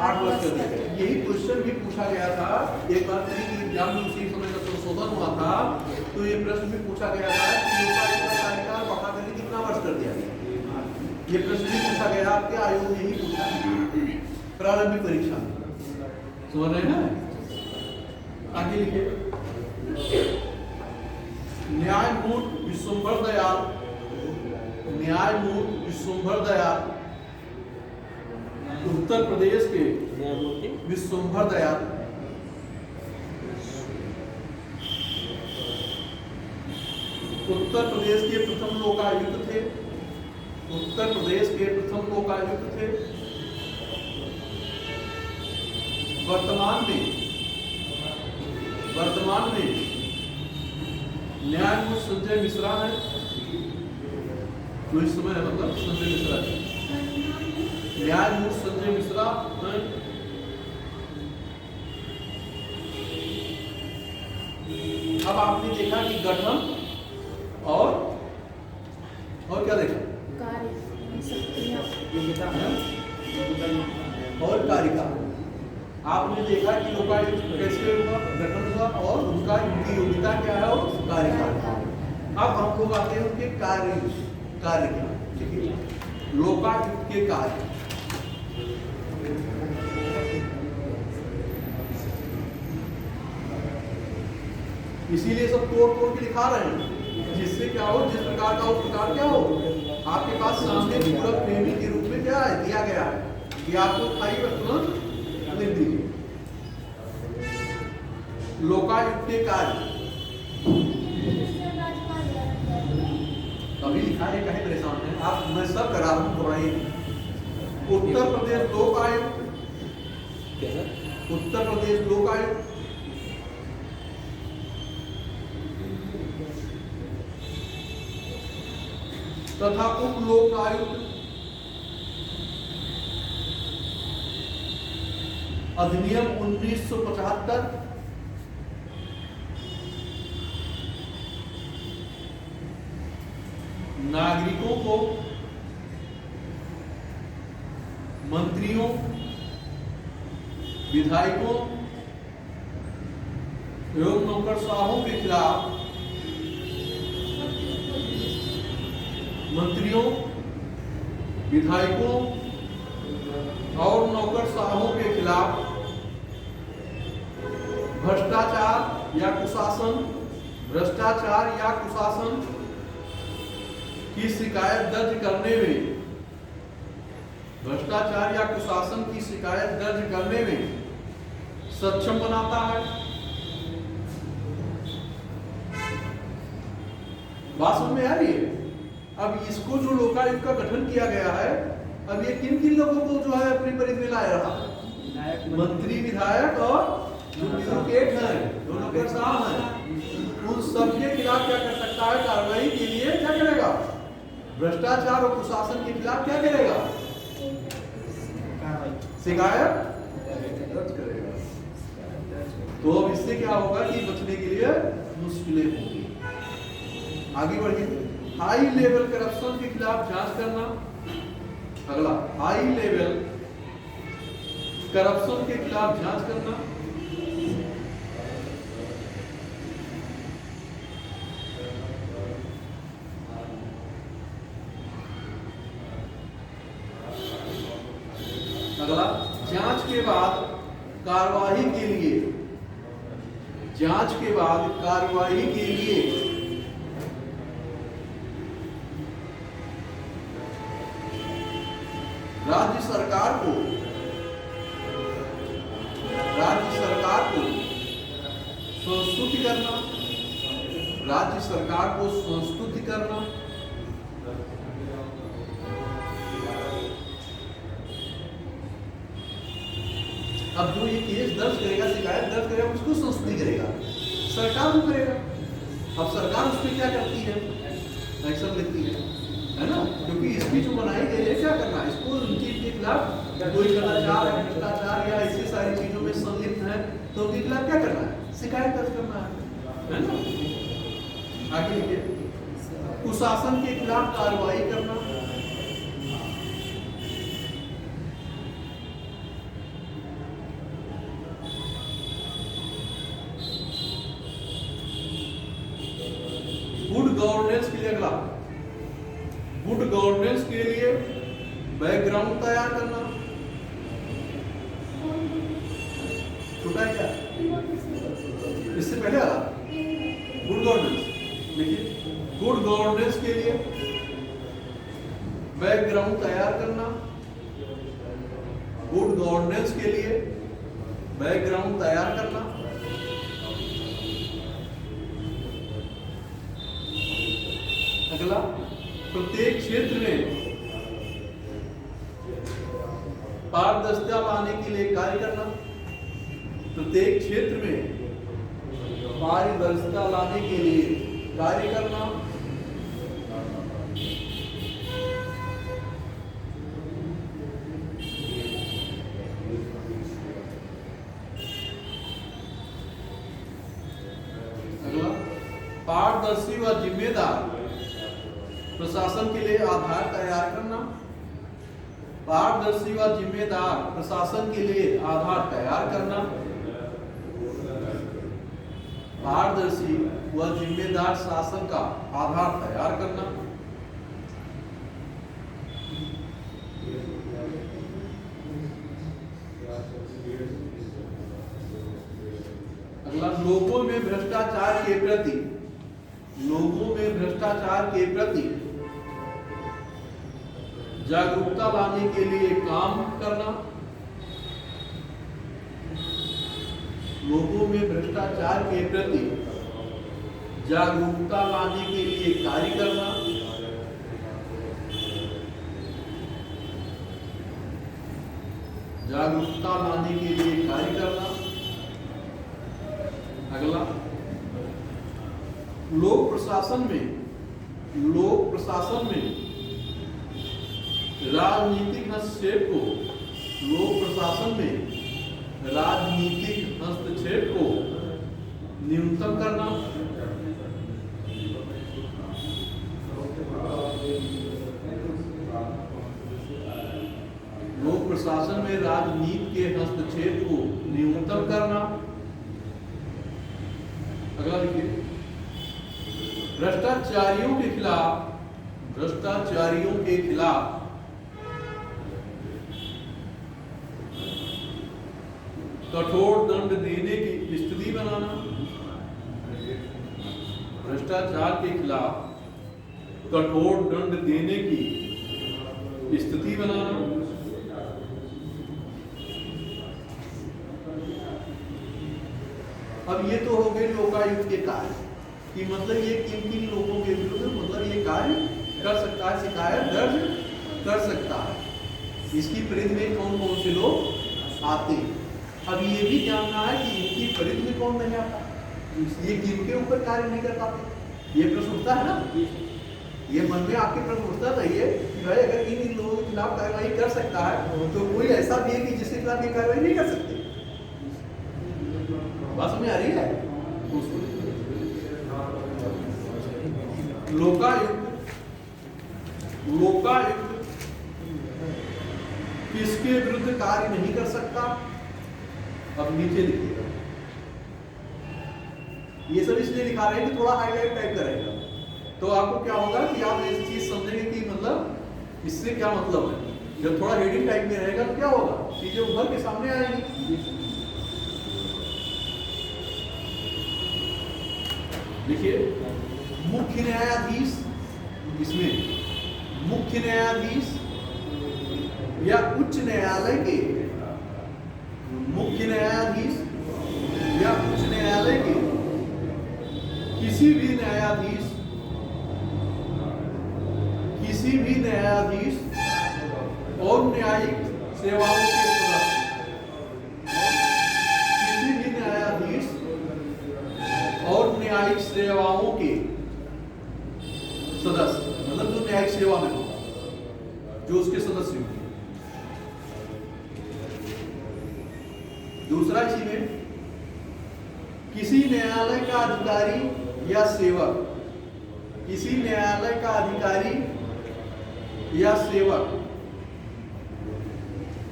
A: 8 वर्ष कर दिया गया। यही क्वेश्चन भी पूछा गया था एक बार एग्जाम में, उसी समय जब संशोधन हुआ था तो ये प्रश्न भी पूछा गया था कि लोकायुक्त का कार्यकाल बढ़ा करके कितना वर्ष कर दिया गया। ये प्रश्न भी पूछा गया, आपके आयोग ने ही पूछा प्रारंभिक परीक्षा में, समझ रहे हैं। आगे लिखिए, न्यायमूर्ति विश्वंभर दयाल उत्तर प्रदेश के विश्वंभर दयाल उत्तर प्रदेश के प्रथम लोकायुक्त थे। वर्तमान में न्यायमूर्ति संजय मिश्रा है, जो इस समय है, मतलब संजय मिश्रा है, न्यायमूर्ति संजय मिश्रा है। अब आपने देखा कि गठन और क्या देखा, और कार्यकाल। आपने देखा कि लोकायुक्त कैसे हुआ, गठन हुआ और उनका योग्यता क्या है और कार्यकाल। अब हम लोग आते हैं उनके कार्य क्या, ठीक है, लोकायुक्त के कार्य। इसीलिए सब तोड़ के दिखा रहे हैं, जिससे क्या हो, जिस प्रकार का उस प्रकार क्या हो, आपके पास सामने पूरक प्रेमी के रूप में क्या है दिया गया है कि आपको खाई तुरंत लिख दीजिए। लोकायुक्त के कार्य अभी लिखा है, कहीं परेशान है आप, मैं सब करा रहा हूं, थोड़ा ही। उत्तर प्रदेश लोकायुक्त तथा उप लोकायुक्त अधिनियम 1975 नागरिकों को, मंत्रियों, विधायकों एवं नौकरशाहों के खिलाफ, मंत्रियों, विधायकों और नौकरशाहों के खिलाफ भ्रष्टाचार या कुशासन की शिकायत दर्ज करने में भ्रष्टाचार या कुशासन की शिकायत दर्ज करने में सक्षम बनाता है। बात समझ में आ रही है? अब इसको जो लोकायुक्त का गठन किया गया है, अब ये किन किन लोगों को जो है अपनी परिधि में लाया रहा है? मंत्री, विधायक और जो एडवोकेट हैं, जो नौकरशाह हैं, उन सबके खिलाफ क्या कर सकता है? कार्रवाई के लिए क्या करेगा? भ्रष्टाचार और कुशासन के खिलाफ क्या करेगा? शिकायत दर्ज करेगा। तो अब इससे क्या होगा कि बचने के लिए मुश्किलें होंगी। आगे बढ़िए। हाई लेवल करप्शन के खिलाफ जांच करना। अगला, हाई लेवल करप्शन के खिलाफ जांच करना। अगला, जांच के बाद कार्रवाई के लिए, जांच के बाद कार्रवाई के लिए राज्य सरकार को संस्तुति करना, राज्य सरकार को संस्तुति करना। अब जो ये केस दर्ज करेगा, शिकायत दर्ज करेगा, उसको संस्तुति करेगा, सरकार को करेगा। अब सरकार उस पर क्या करती है? एक्शन लेती है ना? क्योंकि इसकी जो बनाई गई है, क्या करना है इसको, उनके खिलाफ कोई कदाचार है, भ्रष्टाचार या ऐसी सारी चीजों में संलिप्त है, तो उनके खिलाफ क्या करना है? शिकायत दर्ज करना है ना? आगे लिखिए। कुशासन के खिलाफ कार्रवाई करना। गुड गवर्नेंस के लिए, अगला, गुड गवर्नेंस के लिए बैकग्राउंड तैयार करना। छोटा है क्या? इससे पहले आला गुड गवर्नेंस। देखिए, गुड गवर्नेंस के लिए बैकग्राउंड तैयार करना। गुड गवर्नेंस के लिए बैकग्राउंड तैयार करना। अगला, प्रत्येक क्षेत्र में पारदर्शिता लाने के लिए कार्य करना। प्रत्येक क्षेत्र में पारदर्शिता लाने के लिए कार्य करना। अगला, पारदर्शी व जिम्मेदार प्रशासन के लिए आधार तैयार करना। पारदर्शी व जिम्मेदार प्रशासन के लिए आधार तैयार करना। पारदर्शी व जिम्मेदार शासन का आधार तैयार करना। अगला, लोगों में भ्रष्टाचार के प्रति, लोगों में भ्रष्टाचार के प्रति जागरूकता लाने के लिए काम करना। लोगों में भ्रष्टाचार के प्रति जागरूकता लाने के लिए कार्य करना। जागरूकता लाने के लिए कार्य करना। अगला, लोक प्रशासन में राजनीतिक हस्तक्षेप को, लोक प्रशासन में राजनीतिक हस्तक्षेप को न्यूनतम करना। लोक प्रशासन में राजनीति के हस्तक्षेप को न्यूनतम करना। अगला लिखिए, भ्रष्टाचारियों के खिलाफ कठोर दंड देने की स्थिति बनाना। भ्रष्टाचार के खिलाफ कठोर दंड देने की स्थिति बनाना। अब ये तो हो गए लोकायुक्त के कार्य कि मतलब ये किन किन लोगों के विरुद्ध मतलब ये कार्य कर सकता है, शिकायत दर्ज कर सकता है, इसकी परिधि में कौन कौन से लोग आते हैं। अब ये भी जानना है कि इनकी परिधि में कौन नहीं आता, ये किनके ऊपर कार्य नहीं कर पाते। ये प्रश्न उठता है ना, ये मन में आपके प्रश्न उठता रहिए कि भाई अगर इन लोगों के खिलाफ कार्रवाई कर सकता है तो कोई ऐसा भी है कि जिसके खिलाफ ये कार्रवाई नहीं कर सकते। बात समझ आ रही है? लोकायुक्त, लोकायुक्त किसके विरुद्ध कार्य नहीं कर सकता? अब नीचे लिखिएगा, ये सब इसलिए लिखा रहे हैं कि थोड़ा हाईलाइट टाइप करेगा तो आपको क्या होगा कि आप ऐसी चीज समझेंगे कि मतलब इससे क्या मतलब है। जब थोड़ा हेडिंग टाइप में रहेगा तो क्या होगा, चीजें उभर के सामने आएंगी। देखिए मुख्य न्यायाधीश, इसमें मुख्य न्यायाधीश या उच्च न्यायालय के, मुख्य न्यायाधीश या उच्च न्यायालय के किसी भी न्यायाधीश, किसी भी न्यायाधीश और न्यायिक सेवाओं के सदस्य, किसी भी न्यायाधीश और न्यायिक सेवाओं के सदस्य, मतलब जो न्यायिक सेवा में होगा, जो उसके सदस्य होंगे। दूसरा इसी में किसी न्यायालय का अधिकारी या सेवक, किसी न्यायालय का अधिकारी या सेवक।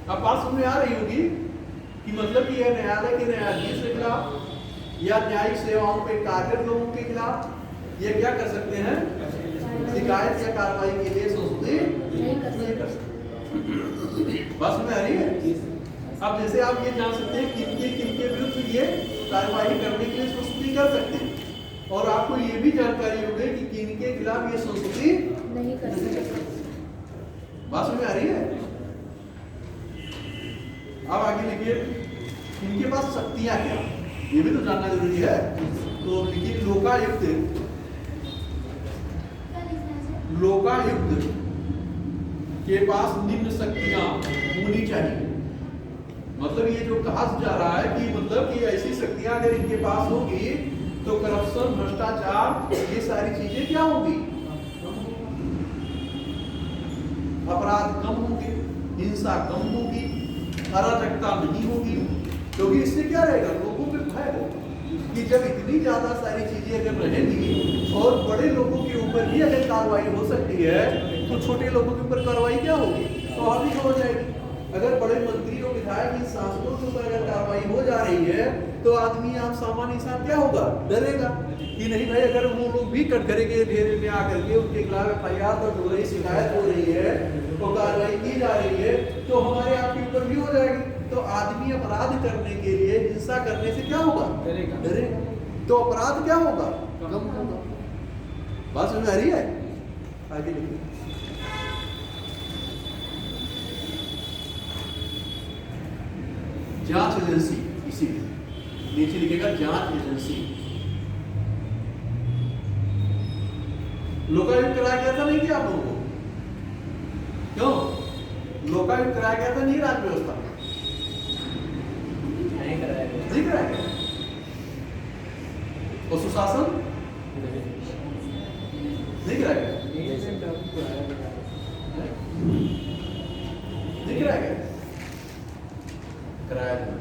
A: अब बात समझ में आ रही होगी कि मतलब कि यह न्यायालय के न्यायाधीश के खिलाफ या न्यायिक सेवाओं पे कार्यरत लोगों के खिलाफ ये क्या कर सकते हैं, शिकायत या कार्रवाई के लिए संस्तुति नहीं कर सकते। बात समझ में आ रही है? अब जैसे आप ये जान सकते हैं किनके विरुद्ध ये कार्रवाई करने के लिए संस्तुति कर सकते हैं, और आपको ये भी जानकारी होगी कि किनके खिलाफ ये संस्तुति
B: नहीं कर सकते।
A: बात समझ में आ रही है? अब आगे लिखिए इनके पास शक्तियां क्या, ये भी तो जानना जरूरी है। तो लिखिए लोकायुक्त, लोकायुक्त के पास निम्न शक्तियां होनी चाहिए। मतलब ये जो कहा जा रहा है कि मतलब कि ऐसी शक्तियां अगर इनके पास होगी तो करप्शन, भ्रष्टाचार, ये सारी चीजें क्या होगी, अपराध कम होंगे, हिंसा कम होगी, अराजकता नहीं होगी। क्योंकि इससे क्या रहेगा, लोगों पे भय होगा कि जब इतनी ज्यादा सारी चीजें अगर रहेंगी और बड़े लोगों के ऊपर भी अगर कार्रवाई हो सकती है तो छोटे लोगों के ऊपर कार्रवाई क्या होगी, स्वाभाविक हो जाएगी। अगर बड़े मंत्री और विधायक इन शासकों के ऊपर अगर कार्रवाई हो जा रही है तो आदमी, आम सामान्य इंसान क्या होगा, डरेगा कि नहीं भाई अगर वो लोग भी कटघरे के घेरे में आकर के उनके खिलाफ FIR दर्ज हो रही, शिकायत हो रही है, तो कार्रवाई की जा रही है तो हमारे आपके ऊपर भी हो जाएगी। तो आदमी अपराध करने के लिए, हिंसा करने से क्या होगा, डरेगा। तो अपराध क्या होगा, कम होगा। बात समझ आ रही है? आगे लिखिए जांच एजेंसी, इसी नीचे लिखेगा जांच एजेंसी। लोकायुक्त कराया गया था नहीं क्या आप लोगों को? क्यों लोकायुक्त कराया गया था? नहीं राज्य व्यवस्था नहीं कराया गया। और सुशासन नहीं कराया गया, नहीं कराया गया, कराया गया।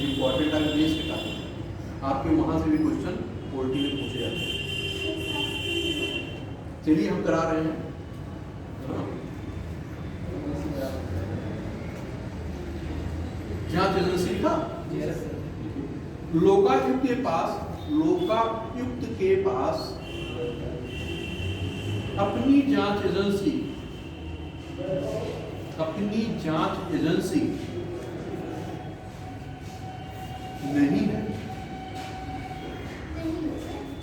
A: इंपॉर्टेंट है देश के कारण, आपके वहां से भी क्वेश्चन पोलिटी में पूछे जाते हैं। चलिए हम करा रहे हैं। जांच एजेंसी का लोकायुक्त के पास, लोकायुक्त के पास अपनी जांच एजेंसी, अपनी जांच एजेंसी नहीं है।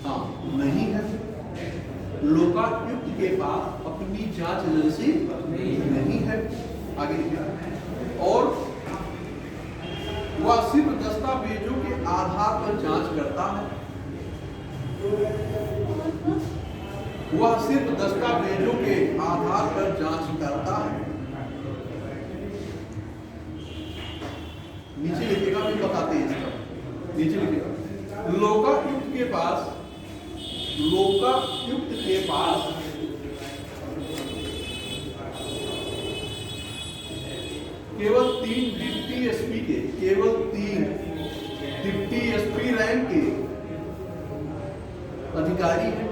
A: हाँ नहीं है, लोकायुक्त के पास अपनी जांच एजेंसी नहीं है। आगे लिखिए, और वह सिर्फ दस्तावेज दस्तावेजों के आधार पर जांच करता है। वह सिर्फ दस्तावेजों के आधार पर जांच करता है। नीचे लिखेगा, भी बताते हैं इसका। नीचे लिखेगा, लोकायुक्त के पास केवल 3 डिप्टी एसपी के, केवल 3 डिप्टी एसपी रैंक के अधिकारी हैं।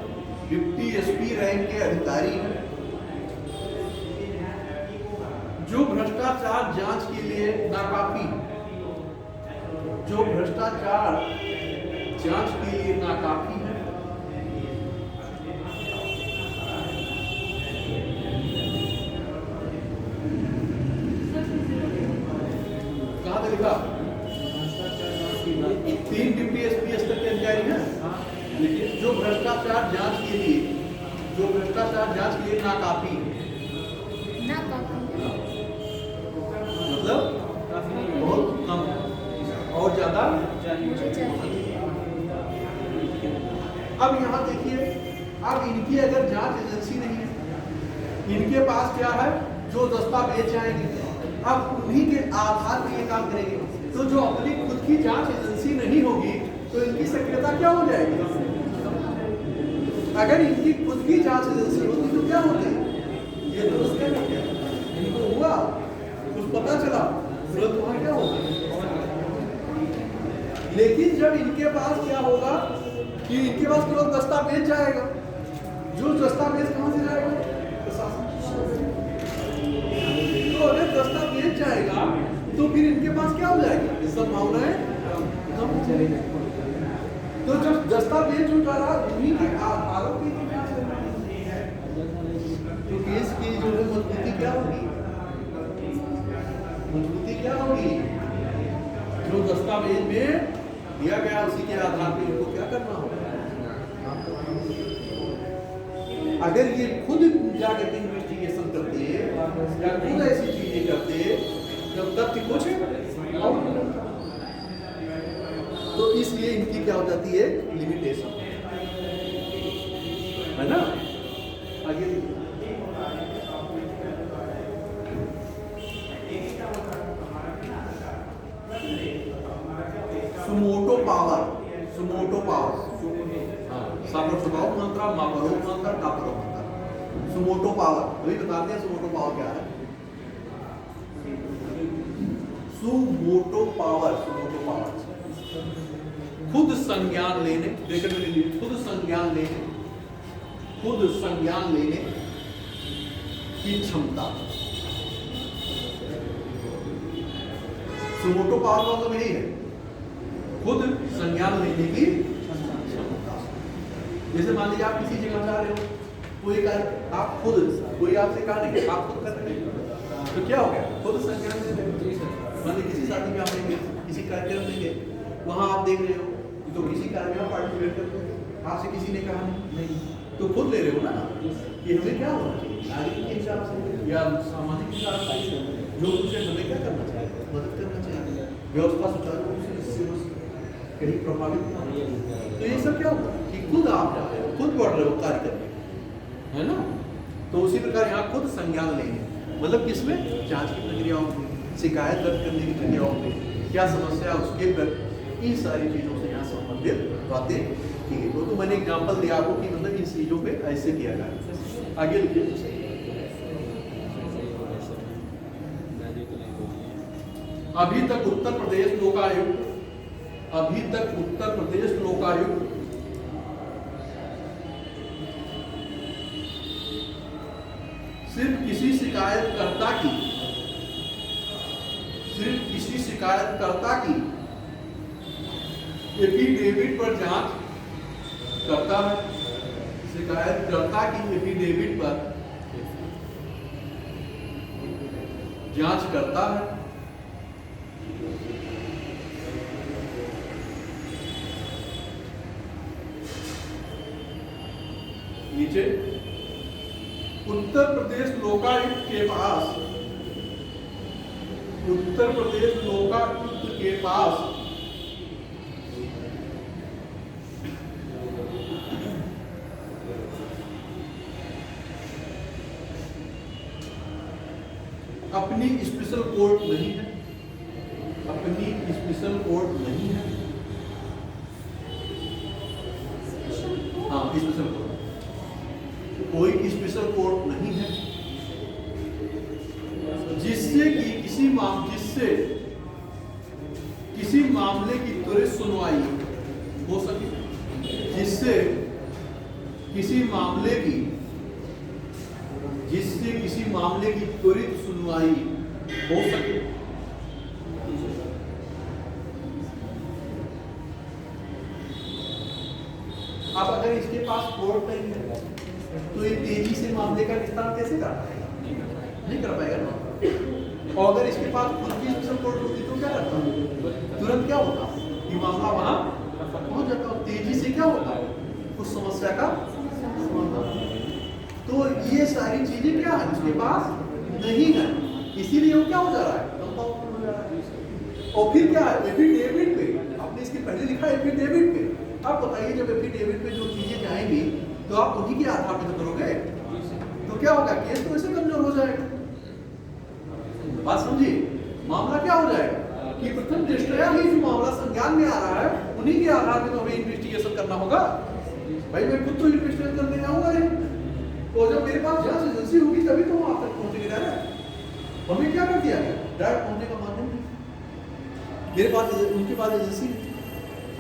A: डिप्टी एसपी रैंक के अधिकारी हैं जो भ्रष्टाचार जांच के लिए नाकाफी, जो भ्रष्टाचार जांच के लिए नाकाफी है। कहां लिखा? 3 डिप्टी एसपी स्तर के अधिकारी हैं, लेकिन जो भ्रष्टाचार जांच के लिए, जो भ्रष्टाचार जांच के लिए नाकाफी है। मतलब बहुत कम, और ज्यादा। अब यहाँ देखिए, अब इनकी अगर जांच एजेंसी नहीं है, इनके पास क्या है, जो दस्तावेज जाएंगे, अब उन्हीं के आधार पर ये काम करेंगे। तो जो अपनी खुद की जांच एजेंसी नहीं होगी तो इनकी सक्रियता क्या हो जाएगी? अगर इनकी खुद की जांच एजेंसी होती तो क्या होती? ये तो उसके इनको हुआ कुछ पता चला, तुरंत वहां क्या होगा। लेकिन जब इनके पास क्या होगा कि इनके पास केवल दस्तावेज जाएगा, जो दस्तावेज कहां से जाएगा? तो अगर दस्तावेज जाएगा तो फिर इनके पास क्या हो जाएगा? ये सब भावनाएं कम चली जाएगी। तो जब दस्तावेज उतारा उन्हीं के आधारों की जांच करनी है, तो केस की जो है मजबूती क्या होगी? मजबूती क्या होगी? जो दस्तावेज में दिया गया उसी के आधार पर इनको क्या करना होगा? अगर ये खुद जाकर इन्वेस्टिगेशन करते या खुद ऐसी चीजें करते जब तथ्य कुछ तो इसलिए इनकी क्या हो जाती है? लिमिटेशन, है ना। आगे सुमोटो पावर, सुमोटो पावर, सापर स्वभाव मंत्रा, मापरो मंत्र, कापरो मंत्र। सुमोटो पावर वही बताते हैं। सुमोटो पावर क्या है? सुमोटो पावर, सुमोटो पावर खुद संज्ञान लेने, खुद संज्ञान लेने, खुद संज्ञान लेने की क्षमता। सुमोटो पावर मतलब यही है, खुद संज्ञान लेने की क्षमता। जैसे मान लीजिए आप किसी जगह जा रहे हो, कोई कार्य आप खुद, कोई आपसे कहा नहीं, आप खुद कर रहे हैं, तो क्या हो गया? खुद संज्ञान ले रहे हो। मान लीजिए किसी शादी में आप देंगे, किसी कार्यक्रम में गए, वहां आप देख रहे हो तो किसी कार्य में पार्टिसिपेट करते हो, आपसे किसी ने कहा नहीं, तो खुद ले रहे हो ना कि हमें क्या होना चाहिए, नागरिक के हिसाब से या सामाजिक हिसाब से जो उनसे हमें क्या करना चाहिए? मदद करना चाहिए, व्यवस्था सुचारू रूप से इससे कहीं प्रभावित ना हो। तो ये सब क्या होगा कि खुद आप जा रहे हो, खुद बढ़ रहे हो कार्य करने, है ना। तो उसी प्रकार यहाँ खुद संज्ञान लेंगे, मतलब किसमें? जांच की प्रक्रियाओं में, शिकायत दर्ज करने की प्रक्रियाओं में, क्या समस्या उसके अंदर, इन सारी चीजों से यहाँ संबंधित बातें की गई। तो मैंने एग्जाम्पल दिया आपको कि मतलब इन चीजों पे ऐसे किया गया। आगे लिखिए। अभी तक उत्तर प्रदेश लोकायुक्त, अभी तक उत्तर प्रदेश लोकायुक्त सिर्फ किसी शिकायतकर्ता की, सिर्फ किसी शिकायतकर्ता की एफिडेविट पर जांच करता है। शिकायतकर्ता की एफिडेविट पर जांच करता है। नीचे उत्तर प्रदेश लोकायुक्त के पास, उत्तर प्रदेश लोकायुक्त के पास अपनी स्पेशल कोर्ट नहीं है, अपनी स्पेशल कोर्ट नहीं है। हाँ, स्पेशल कोर्ट, कोई स्पेशल कोर्ट नहीं है जिससे कि किसी मामले की त्वरित सुनवाई हो सके, जिससे किसी मामले की त्वरित सुनवाई हो सके। अब अगर इसके पास कोर्ट नहीं है तो ये तेजी से मामले का निस्तार कैसे कर पाएगा? नहीं कर पाएगा ना। और अगर इसके पास खुद की स्पेशल कोर्ट होती तो क्या करता? तुरंत क्या होता कि मामला वहां पहुंच जाता और तेजी से क्या होता उस समस्या का समाधान। तो ये सारी चीजें क्या है उसके पास नहीं है, इसीलिए वो क्या हो जा रहा है, कंपाउंड हो जा रहा है। और फिर क्या है, एफिडेविट पे आपने इसके पहले लिखा है एफिडेविट पे। आप बताइए जब एफिडेविट पे जो चीजें जाएंगी तो आप उन्हीं के आधार पे तो करोगे, तो क्या होगा, केस तो ऐसे कमजोर हो जाएगा। बात समझिए, मामला क्या हो जाएगा कि प्रथम दृष्टया ही जो मामला संज्ञान में आ रहा है उन्हीं के आधार पे तो हमें इन्वेस्टिगेशन करना होगा। भाई मैं खुद तो इन्वेस्टिगेशन करने जाऊंगा नहीं, तो जब मेरे पास जांच एजेंसी होगी तभी तो हम आप तक पहुंचेंगे डायरेक्ट। हमें क्या कर दिया गया, डायरेक्ट पहुंचने का माध्यम नहीं। मेरे पास उनके पास एजेंसी,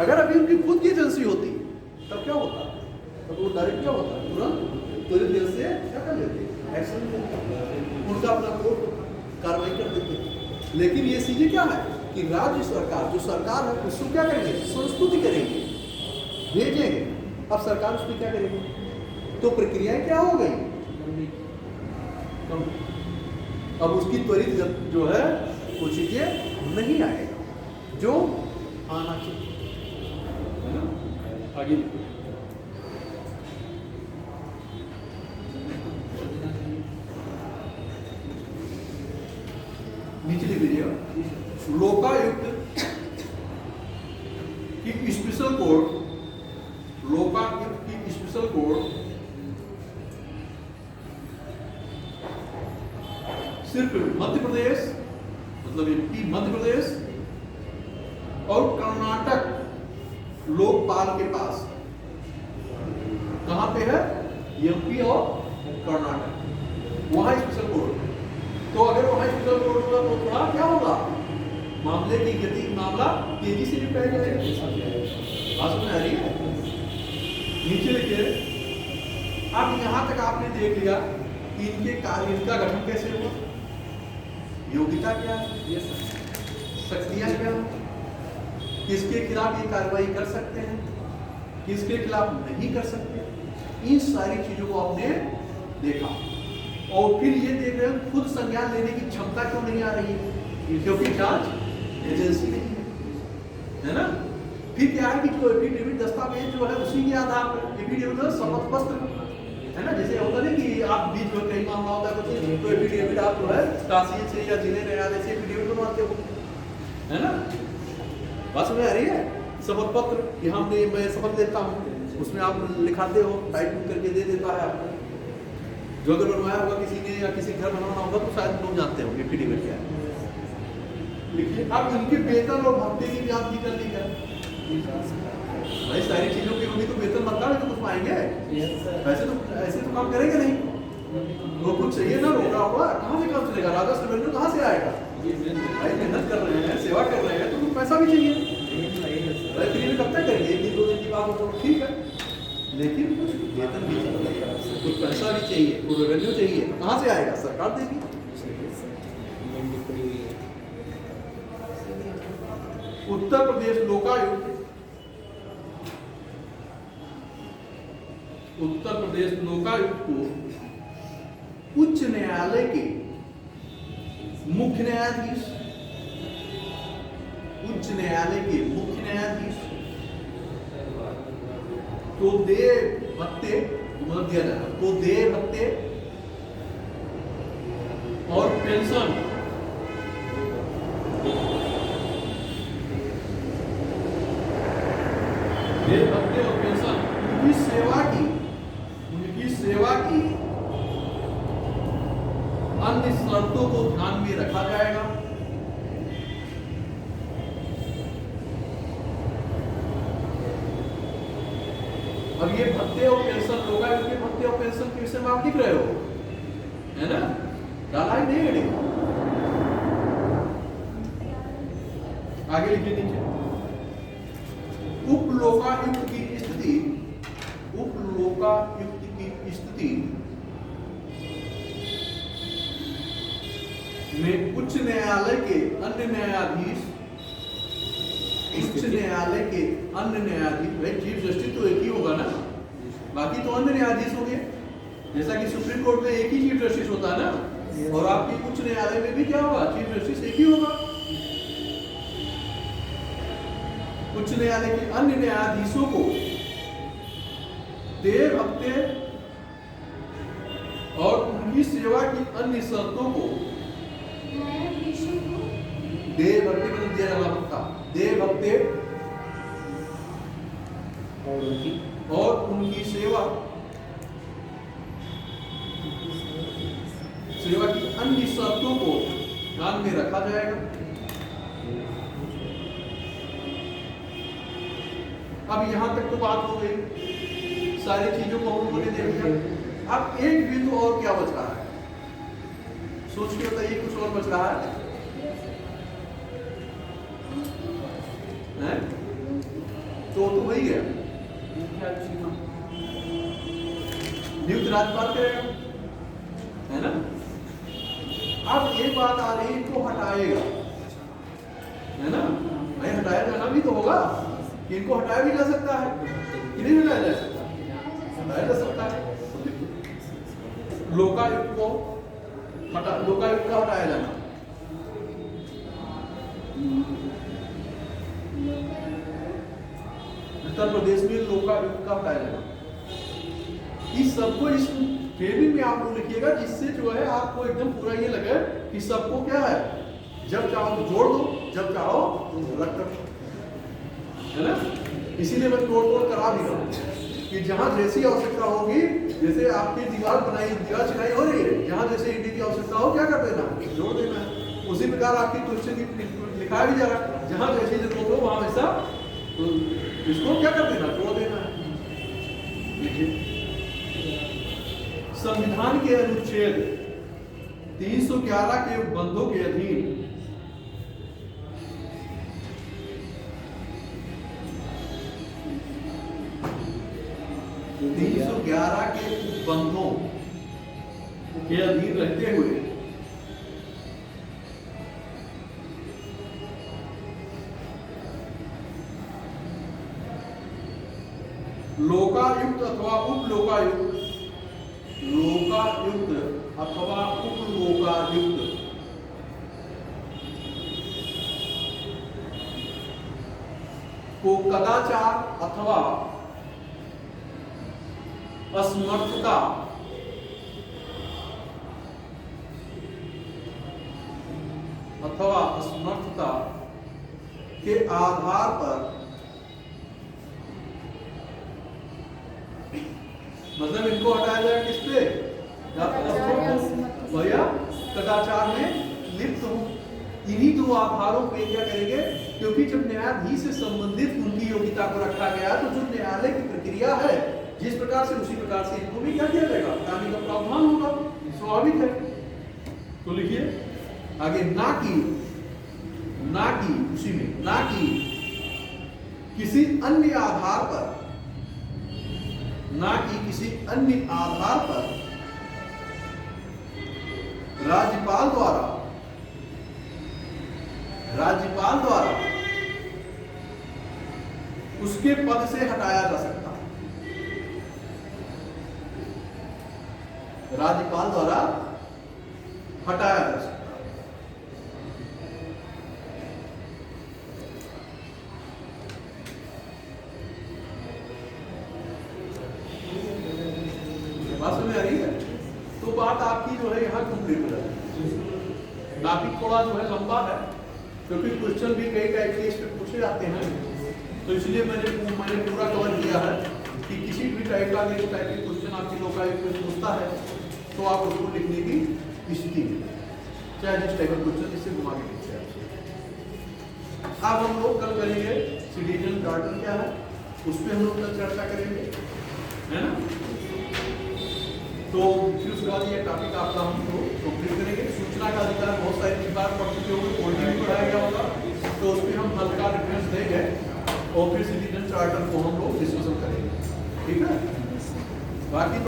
A: अगर अभी उनकी खुद की एजेंसी होती तब क्या होता, तब वो डायरेक्ट क्या होता, तुरंत थोड़ी देर से क्या कर लेते, एक्शन लेते, उनका अपना कोर्ट कार्रवाई कर देते। लेकिन ये चीजें क्या है कि राज्य सरकार जो सरकार है उसको क्या करेंगे, संस्तुति करेंगे, भेजेंगे। अब सरकार उसमें क्या करेगी, तो प्रक्रिया क्या हो गई, अब उसकी त्वरित जो है वो चीजें नहीं आएगा जो आना चाहिए, है ना। आगे नीचे लिख लीजिएगा, लोकायुक्त की स्पेशल कोर्ट, लोकायुक्त की स्पेशल कोर्ट सिर्फ मध्य प्रदेश मतलब एमपी, मध्य प्रदेश और कर्नाटक लोकपाल के पास, कहां पे है, एमपी और कर्नाटक, वहां स्पेशल कोर्ट। तो अगर वहां स्पेशल कोर्ट होगा तो थोड़ा क्या होगा, मामले की गति, मामला तेजी से निपटाया जाएगा। बात समझ आ रही है। नीचे लिखिए, अब यहां तक आपने देख लिया कि इनके कार्य, इनका गठन कैसे हुआ, योग्यता क्या है, शक्तियां क्या है, किसके खिलाफ ये कार्रवाई कर सकते हैं, किसके खिलाफ नहीं कर सकते, इन सारी चीजों को आपने देखा। और फिर ये देख रहे हैं खुद संज्ञान लेने की क्षमता क्यों नहीं आ रही है, क्योंकि जांच एजेंसी नहीं है ना। फिर क्या है कि जो एफिडेविट दस्तावेज जो है उसी के आधार पर, एफिडेविट शपथ पत्र है ना, जैसे होता है कि आप बीच में कई मामला होता है कुछ, तो एफिडेविट आप जो है तहसील से या जिले न्यायालय से एफिडेविट बनवाते हो, है ना। बात समझ आ रही है। शपथ पत्र कि हमने, मैं शपथ लेता हूँ, उसमें आप लिखाते हो, टाइप करके दे देता है आपको। जो अगर बनवाया होगा किसी ने या किसी घर बनवाना होगा तो शायद लोग जानते होंगे एफिडेविट क्या है। लिखिए, अब इनके वेतन और भत्ते की जांच भी कर ली जाए। भाई सारी चीजों की होगी तो वेतन भत्ता में तो कुछ पाएंगे, ऐसे तो काम करेंगे नहीं, वो कुछ चाहिए ना, रोका हुआ कहाँ से काम चलेगा, राजस्व रेवेन्यू कहाँ से आएगा। भाई मेहनत कर रहे हैं, सेवा कर रहे हैं, तो कुछ पैसा भी चाहिए। भाई फ्री में कब तक करेंगे, एक दिन दो दिन की बात हो तो ठीक है, लेकिन कुछ वेतन भी चाहिए, कुछ पैसा भी चाहिए, कुछ रेवेन्यू चाहिए, तो कहाँ से आएगा, सरकार देगी। उत्तर प्रदेश लोकायुक्त, उत्तर प्रदेश लोकायुक्त को उच्च न्यायालय के मुख्य न्यायाधीश, उच्च न्यायालय के मुख्य न्यायाधीश को दे भत्ते मतलब दिया जाएगा, तो दे भत्ते और पेंशन दे भत्ते और पेंशन उनकी सेवा की अन्य शर्तों को ध्यान में रखा जाएगा। अब ये भत्ते और पेंशन, लोकायुक्त के भत्ते और पेंशन के विषय में आप लिख रहे हो, है ना? डाला ही नहीं है। आगे लिखिए नीचे, उपलोकायुक्त की स्थिति, उपलोकायुक्त की स्थिति में उच्च न्यायालय के अन्य न्यायाधीश, उच्च न्यायालय के अन्य न्यायाधीश, भाई चीफ जस्टिस तो एक ही होगा ना, बाकी तो अन्य न्यायाधीश होंगे। जैसा कि सुप्रीम कोर्ट में एक ही चीफ जस्टिस होता है ना, और आपकी उच्च न्यायालय में भी क्या होगा, चीफ जस्टिस एक ही होगा। उच्च न्यायालय के अन्य न्यायाधीशों को देय भत्ते और उनकी सेवा की अन्य शर्तों को, देय भत्ते मतलब दिया जाना भत्ता, देय भत्ते और उनकी सेवा की अन्य शर्तों को ध्यान में रखा जाएगा। अब यहां तक तो बात हो गई, सारी चीजों को हम लोगों ने देख लिया। अब एक बिंदु और क्या बच रहा है, सोच के बताइए, कुछ और बच रहा है? तो वही गया, नियुक्त राज्यपाल करेगा, है ना? अब एक बात आ रही, इनको हटाएगा, है ना? भाई हटाया जाना भी तो होगा, कि इनको हटाया भी जा सकता है कि नहीं हटाया जा सकता, हटाया जा सकता है। लोकायुक्त को लोकायुक्त का हटाया जाना, उत्तर प्रदेश में लोकायुक्त का हटाया जाना, इस सबको इस टेबल में आप लोग लिखिएगा, जिससे जो है आपको एकदम पूरा ये लगे कि सबको क्या है, जब चाहो तो जोड़ दो, जब चाहो रख दो, है ना? इसीलिए मैं तोड़ करा भी रहा हूँ कि जहां जैसी आवश्यकता होगी, जैसे आपकी दीवार चिनाई हो रही है, जहां जैसे ईंट की आवश्यकता हो, क्या कर देना, जोड़ देना है। उसी प्रकार आपकी क्वेश्चन लिखा भी जा रहा है, जहां जैसी जरूरत हो वहां वैसा तो इसको क्या कर देना, जोड़ देना है। देखिए, संविधान के अनुच्छेद 311 के उपबंधों के अधीन के उपबंधों के अधीन रहते हुए लोकायुक्त अथवा उप लोकायुक्त, लोकायुक्त अथवा उप लोकायुक्त को कदाचार अथवा असमर्थता के आधार पर, मतलब इनको हटाया जाए किस पे, भैया कदाचार में लिप्त हो, इन्हीं दो आधारों पे क्या करेंगे, क्योंकि जब न्यायाधीश से संबंधित उनकी योग्यता को रखा गया, तो जो न्यायालय की प्रक्रिया है जिस प्रकार से, उसी प्रकार से इनको भी क्या किया जाएगा, कानूनी का प्रावधान होगा, स्वाभाविक है। तो लिखिए आगे, ना कि उसी में ना कि किसी अन्य आधार पर, ना कि किसी अन्य आधार पर राज्यपाल द्वारा उसके पद से हटाया जा सकता है, राज्यपाल द्वारा हटाया जा सकता है। बात समझ आ रही है? तो बात आपकी जो है यहाँ कंप्लीट हो जाती है। टॉपिक थोड़ा जो है लंबा है, क्योंकि क्वेश्चन भी कई टाइप के इस पे पूछे जाते हैं, तो इसलिए मैंने पूरा कवर किया है कि किसी भी टाइप का क्वेश्चन आपकी लोकायुक्त में पूछता है तो आप उसको लिखने की स्थिति चाहे जिस टाइप का क्वेश्चन इससे घुमा के पूछे आपसे। अब हम लोग कल करेंगे सिटीजन चार्टर क्या है, उस पर हम लोग कल चर्चा करेंगे, है ना। तो फिर उसके बाद ये टॉपिक आपका हम लोग कंप्लीट करेंगे। सूचना का अधिकार बहुत सारी बार पढ़ चुके होंगे, पॉलिटी भी पढ़ाया गया होगा, तो उस पर हम हल्का रेफरेंस देंगे और फिर सिटीजन चार्टर को हम लोग डिस्कशन करेंगे, ठीक है। बाकी